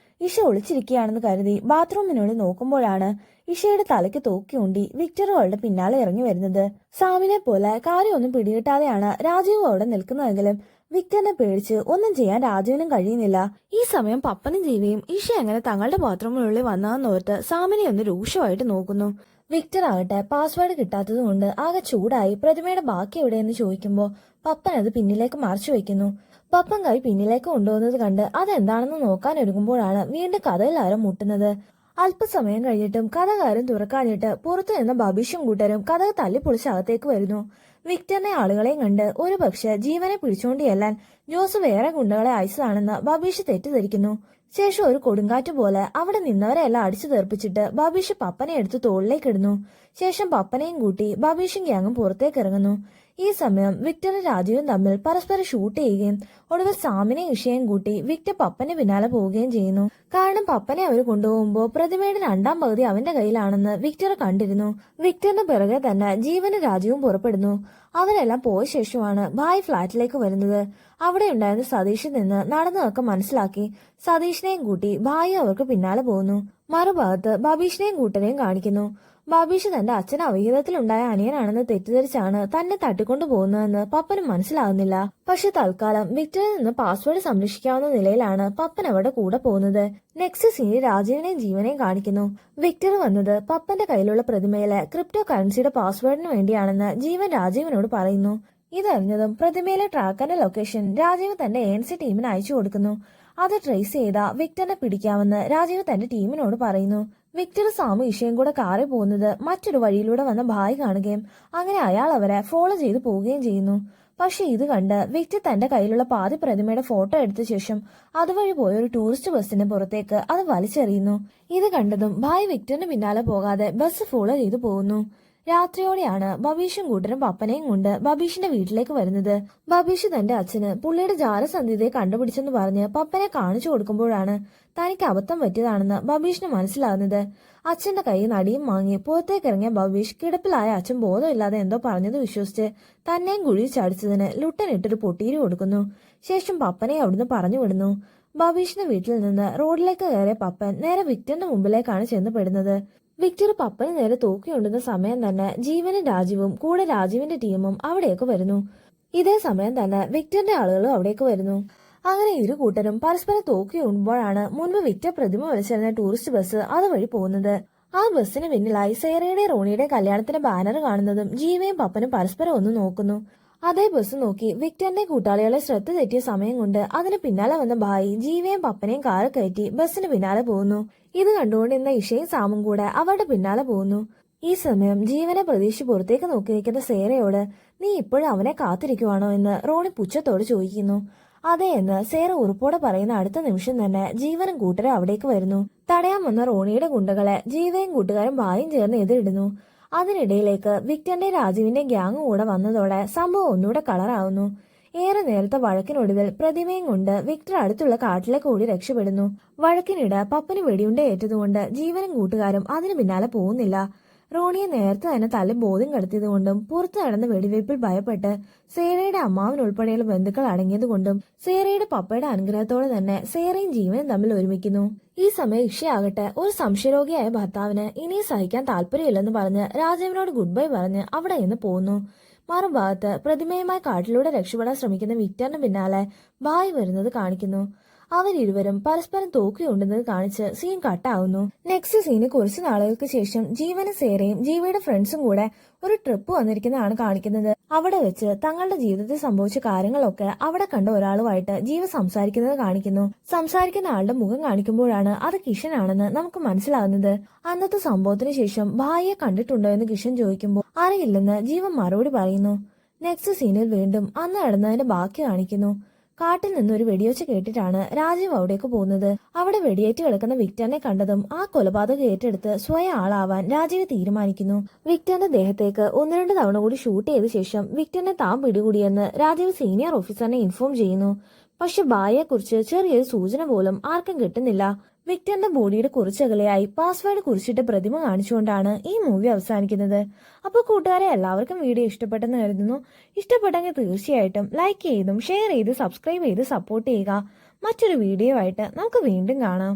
ഇഷ ഒളിച്ചിരിക്കുകയാണെന്ന് കരുതി ബാത്റൂമിനുള്ളിൽ നോക്കുമ്പോഴാണ് ഇഷയുടെ തലയ്ക്ക് തോക്കിയുണ്ടി വിക്ടർ അവളുടെ പിന്നാലെ ഇറങ്ങി വരുന്നത്. സാമിനെ പോലെ കാര്യമൊന്നും പിടികിട്ടാതെയാണ് രാജീവ് അവിടെ നിൽക്കുന്നതെങ്കിലും വിക്ടറിനെ പേടിച്ച് ഒന്നും ചെയ്യാൻ രാജീവിനും കഴിയുന്നില്ല. ഈ സമയം പപ്പനും ജീവിയും ഇഷ എങ്ങനെ തങ്ങളുടെ ബാത്റൂമിനുള്ളിൽ വന്നതെന്നോർത്ത് സാമിനെ ഒന്ന് രൂക്ഷമായിട്ട് നോക്കുന്നു. വിക്ടർ ആകട്ടെ പാസ്വേഡ് കിട്ടാത്തത് കൊണ്ട് ആകെ ചൂടായി പ്രതിമയുടെ ബാക്കി എവിടെയെന്ന് ചോദിക്കുമ്പോൾ പപ്പൻ അത് പിന്നിലേക്ക് മറച്ചു വെക്കുന്നു. പപ്പൻ കൈ പിന്നിലേക്ക് കൊണ്ടുവന്നത് കണ്ട് അതെന്താണെന്ന് നോക്കാൻ ഒരുങ്ങുമ്പോഴാണ് വീണ്ടും കഥയിൽ ആരും മുട്ടുന്നത്. അല്പസമയം കഴിഞ്ഞിട്ടും കഥകാരൻ തുറക്കാഞ്ഞിട്ട് പുറത്തു നിന്ന് ബബീഷും കൂട്ടരും കഥ തല്ലിപ്പൊളിച്ച് അകത്തേക്ക് വരുന്നു. വിക്ടറിനെ ആളുകളെയും കണ്ട് ഒരു പക്ഷെ ജീവനെ പിടിച്ചുകൊണ്ട് ചെല്ലാൻ ജോസ് വേറെ ഗുണ്ടകളെ അയച്ചതാണെന്ന് ബബീഷ് തെറ്റിദ്ധരിക്കുന്നു. ശേഷം ഒരു കൊടുങ്കാറ്റ് പോലെ അവിടെ നിന്നവരെല്ലാം അടിച്ചു തെറിപ്പിച്ചിട്ട് ബബീഷ് പപ്പനെ എടുത്ത് തോളിലേക്ക് ഇടുന്നു. ശേഷം പപ്പനെയും കൂട്ടി ബബീഷും ഗ്യാങ്ങും പുറത്തേക്ക് ഇറങ്ങുന്നു. ഈ സമയം വിക്ടറും രാജീവും തമ്മിൽ പരസ്പരം ഷൂട്ട് ചെയ്യുകയും ഒടുവിൽ സാമിനെയും ഇഷയും കൂട്ടി വിക്ടർ പപ്പന് പിന്നാലെ പോവുകയും ചെയ്യുന്നു. കാരണം പപ്പനെ അവർ കൊണ്ടുപോകുമ്പോൾ പ്രതിമയുടെ രണ്ടാം പകുതി അവന്റെ കയ്യിലാണെന്ന് വിക്ടർ കണ്ടിരുന്നു. വിക്ടറിന് പിറകെ തന്നെ ജീവനും രാജീവും പുറപ്പെടുന്നു. അവരെല്ലാം പോയ ശേഷമാണ് ഭായ് ഫ്ളാറ്റിലേക്ക് വരുന്നത്. അവിടെ ഉണ്ടായിരുന്ന സതീഷിൽ നിന്ന് നടന്നതൊക്കെ മനസ്സിലാക്കി സതീഷിനെയും കൂട്ടി ഭായി അവർക്ക് പിന്നാലെ പോകുന്നു. മറുഭാഗത്ത് ബബീഷിനെയും കൂട്ടരെയും കാണിക്കുന്നു. ബബീഷ് തന്റെ അച്ഛൻ അവിഹിതത്തിലുണ്ടായ അനിയനാണെന്ന് തെറ്റിദ്ധരിച്ചാണ് തന്നെ തട്ടിക്കൊണ്ടു പോകുന്നതെന്ന് പപ്പന് മനസ്സിലാകുന്നില്ല. പക്ഷെ തൽക്കാലം വിക്ടറിൽ നിന്ന് പാസ്വേഡ് സംരക്ഷിക്കാവുന്ന നിലയിലാണ് പപ്പൻ അവിടെ കൂടെ പോകുന്നത്. നെക്സ്റ്റ് സീനിൽ രാജീവിനെയും ജീവനെയും കാണിക്കുന്നു. വിക്ടർ വന്നത് പപ്പന്റെ കയ്യിലുള്ള പ്രതിമയിലെ ക്രിപ്റ്റോ കറൻസിയുടെ പാസ്വേഡിന് വേണ്ടിയാണെന്ന് ജീവൻ രാജീവിനോട് പറയുന്നു. ഇതറിഞ്ഞതും പ്രതിമയിലെ ട്രാക്കറിന്റെ ലൊക്കേഷൻ രാജീവ് തന്റെ ANC ടീമിന് അയച്ചു കൊടുക്കുന്നു. അത് ട്രേസ് ചെയ്ത വിക്ടറിനെ പിടിക്കാമെന്ന് രാജീവ് തന്റെ ടീമിനോട് പറയുന്നു. വിക്ടർ സാമു ഇഷയും കൂടെ കാറിൽ പോകുന്നത് മറ്റൊരു വഴിയിലൂടെ വന്ന ഭായ് കാണുകയും അങ്ങനെ അയാൾ അവരെ ഫോളോ ചെയ്തു പോവുകയും ചെയ്യുന്നു. പക്ഷെ ഇത് കണ്ട് വിക്ടർ തന്റെ കയ്യിലുള്ള പാതി പ്രതിമയുടെ ഫോട്ടോ എടുത്ത ശേഷം അതുവഴി പോയ ഒരു ടൂറിസ്റ്റ് ബസ്സിന് പുറത്തേക്ക് അത് വലിച്ചെറിയുന്നു. ഇത് കണ്ടതും ഭായ് വിക്ടറിന് പിന്നാലെ പോകാതെ ബസ് ഫോളോ ചെയ്തു പോകുന്നു. രാത്രിയോടെയാണ് ബബീഷും കൂട്ടരും പപ്പനെയും കൊണ്ട് ബബീഷിന്റെ വീട്ടിലേക്ക് വരുന്നത്. ബബീഷ് തന്റെ അച്ഛന് പുള്ളിയുടെ ജാലസന്ധിതയെ കണ്ടുപിടിച്ചെന്ന് പറഞ്ഞ് പപ്പനെ കാണിച്ചു കൊടുക്കുമ്പോഴാണ് തനിക്ക് അബദ്ധം പറ്റിയതാണെന്ന് ബബീഷിന് മനസ്സിലാകുന്നത്. അച്ഛന്റെ കയ്യിൽ നടിയും വാങ്ങി പുറത്തേക്കിറങ്ങിയ ബബീഷ് കിടപ്പിലായ അച്ഛൻ ബോധമില്ലാതെ എന്തോ പറഞ്ഞത് വിശ്വസിച്ച് തന്നെയും കുഴിയിൽ ചടിച്ചതിന് ലുട്ടനിട്ടൊരു പൊട്ടീരി കൊടുക്കുന്നു. ശേഷം പപ്പനെ അവിടുന്ന് പറഞ്ഞു വിടുന്നു. ബബീഷിന്റെ വീട്ടിൽ നിന്ന് റോഡിലേക്ക് കയറിയ പപ്പൻ നേരെ വിക്ടറിന്റെ മുമ്പിലേക്കാണ് ചെന്ന് പെടുന്നത്. വിക്ടർ പപ്പന് നേരെ തോക്കിയുണ്ടെന്ന സമയം തന്നെ ജീവനും രാജീവും കൂടെ രാജീവിന്റെ ടീമും അവിടേക്ക് വരുന്നു. ഇതേ സമയം തന്നെ വിക്ടറിന്റെ ആളുകളും അവിടേക്ക് വരുന്നു. അങ്ങനെ ഇരു കൂട്ടരും പരസ്പരം തോക്കിയുമ്പോഴാണ് മുൻപ് വിക്ടർ പ്രതിമ വലിച്ചെറിഞ്ഞ ടൂറിസ്റ്റ് ബസ് അതുവഴി പോകുന്നത്. ആ ബസ്സിന് പിന്നിലായി സേറയുടെ റോണിയുടെ കല്യാണത്തിന്റെ ബാനർ കാണുന്നതും ജീവയും പപ്പനും പരസ്പരം ഒന്ന് നോക്കുന്നു. അതേ ബസ് നോക്കി വിക്ടറിന്റെ കൂട്ടാളികളെ ശ്രദ്ധ തെറ്റിയ സമയം കൊണ്ട് അതിന് പിന്നാലെ വന്ന ഭായി ജീവയും പപ്പനെയും കാറ് കയറ്റി ബസ്സിന് പിന്നാലെ പോകുന്നു. ഇത് കണ്ടുകൊണ്ടിരുന്ന ഇഷയും സാമും കൂടെ അവരുടെ പിന്നാലെ പോകുന്നു. ഈ സമയം ജീവനെ പ്രതീക്ഷിച്ച് പുറത്തേക്ക് നോക്കി നിൽക്കുന്ന സേറയോട് നീ ഇപ്പോഴും അവനെ കാത്തിരിക്കുവാണോ എന്ന് റോണി പുച്ഛത്തോട് ചോദിക്കുന്നു. അതെ എന്ന് സേറ ഉറപ്പോടെ പറയുന്ന അടുത്ത നിമിഷം തന്നെ ജീവനും കൂട്ടരും അവിടേക്ക് വരുന്നു. തടയാൻ വന്ന റോണിയുടെ ഗുണ്ടകളെ ജീവയും കൂട്ടുകാരും ഭായും ചേർന്ന് എതിരിടുന്നു. അതിനിടയിലേക്ക് വിക്ടറിന്റെ രാജീവിന്റെ ഗ്യാങ് കൂടെ വന്നതോടെ സംഭവം ഒന്നുകൂടെ കളറാവുന്നു. ഏറെ നേരത്തെ വഴക്കിനൊടുവിൽ പ്രതിമയും കൊണ്ട് വിക്ടർ അടുത്തുള്ള കാട്ടിലേക്ക് ഓടി രക്ഷപ്പെടുന്നു. വഴക്കിനിടെ പപ്പന് വെടിയുണ്ട ഏറ്റതുകൊണ്ട് ജീവനും കൂട്ടുകാരും അതിന് പിന്നാലെ പോകുന്നില്ല. റോണിയെ നേരത്തെ തന്നെ തല ബോധ്യം കടത്തിയതുകൊണ്ടും പുറത്തു നടന്ന വെടിവയ്പിൽ ഭയപ്പെട്ട് സേറയുടെ അമ്മാവനുൾപ്പെടെയുള്ള ബന്ധുക്കൾ അടങ്ങിയതുകൊണ്ടും സേറയുടെ പപ്പയുടെ അനുഗ്രഹത്തോടെ തന്നെ സേറയും ജീവനും തമ്മിൽ ഒരുമിക്കുന്നു. ഈ സമയം ഇഷയാകട്ടെ ഒരു സംശയരോഗിയായ ഭർത്താവിന് ഇനിയും സഹിക്കാൻ താല്പര്യമില്ലെന്ന് പറഞ്ഞ് രാജീവിനോട് ഗുഡ് ബൈ പറഞ്ഞ് അവിടെ നിന്ന് പോകുന്നു. മറുഭാഗത്ത് പ്രതിമയുമായി കാട്ടിലൂടെ രക്ഷപ്പെടാൻ ശ്രമിക്കുന്ന വിക്ടറിന് പിന്നാലെ ഭായ് വരുന്നത് കാണിക്കുന്നു. അവരിരുവരും പരസ്പരം തോക്കിയുണ്ടെന്നത് കാണിച്ച് സീൻ കട്ടാവുന്നു. നെക്സ്റ്റ് സീന് കുറച്ചു നാളുകൾക്ക് ശേഷം ജീവനും സേറയും ജീവയുടെ ഫ്രണ്ട്സും കൂടെ ഒരു ട്രിപ്പ് വന്നിരിക്കുന്നതാണ് കാണിക്കുന്നത്. അവിടെ വെച്ച് തങ്ങളുടെ ജീവിതത്തിൽ സംഭവിച്ച കാര്യങ്ങളൊക്കെ അവിടെ കണ്ട ഒരാളുമായിട്ട് ജീവ സംസാരിക്കുന്നത് കാണിക്കുന്നു. സംസാരിക്കുന്ന ആളുടെ മുഖം കാണിക്കുമ്പോഴാണ് അത് കിഷൻ ആണെന്ന് നമുക്ക് മനസ്സിലാകുന്നത്. അന്നത്തെ സംഭവത്തിന് ശേഷം ഭായിയെ കണ്ടിട്ടുണ്ടോ എന്ന് കിഷൻ ചോദിക്കുമ്പോൾ അറിയില്ലെന്ന് ജീവൻ മറുപടി പറയുന്നു. നെക്സ്റ്റ് സീനിൽ വീണ്ടും അന്ന് നടന്നതിന്റെ ബാക്കി കാണിക്കുന്നു. കാട്ടിൽ നിന്നൊരു വെടിയൊച്ച കേട്ടിട്ടാണ് രാജീവ് അവിടേക്ക് പോകുന്നത്. അവിടെ വെടിയേറ്റ് കിടക്കുന്ന വിക്ടറിനെ കണ്ടതും ആ കൊലപാതകം ഏറ്റെടുത്ത് സ്വയം ആളാവാൻ രാജീവ് തീരുമാനിക്കുന്നു. വിക്ടറിന്റെ ദേഹത്തേക്ക് 1-2 തവണ കൂടി ഷൂട്ട് ചെയ്ത ശേഷം വിക്ടറിനെ താൻ പിടികൂടിയെന്ന് രാജീവ് സീനിയർ ഓഫീസറിനെ ഇൻഫോം ചെയ്യുന്നു. പക്ഷെ ഭായിയെക്കുറിച്ച് ചെറിയൊരു സൂചന പോലും ആർക്കും കിട്ടുന്നില്ല. വിക്ടറിന്റെ ബോഡിയുടെ കുറച്ചകലെയായി പാസ്വേഡ് കുറിച്ചിട്ട് പ്രതിമ കാണിച്ചുകൊണ്ടാണ് ഈ മൂവി അവസാനിക്കുന്നത്. അപ്പോൾ കൂട്ടുകാരെ എല്ലാവർക്കും വീഡിയോ ഇഷ്ടപ്പെട്ടെന്ന് കരുതുന്നു. ഇഷ്ടപ്പെട്ടെങ്കിൽ തീർച്ചയായിട്ടും ലൈക്ക് ചെയ്തും ഷെയർ ചെയ്ത് സബ്സ്ക്രൈബ് ചെയ്ത് സപ്പോർട്ട് ചെയ്യുക. മറ്റൊരു വീഡിയോ ആയിട്ട് നമുക്ക് വീണ്ടും കാണാം.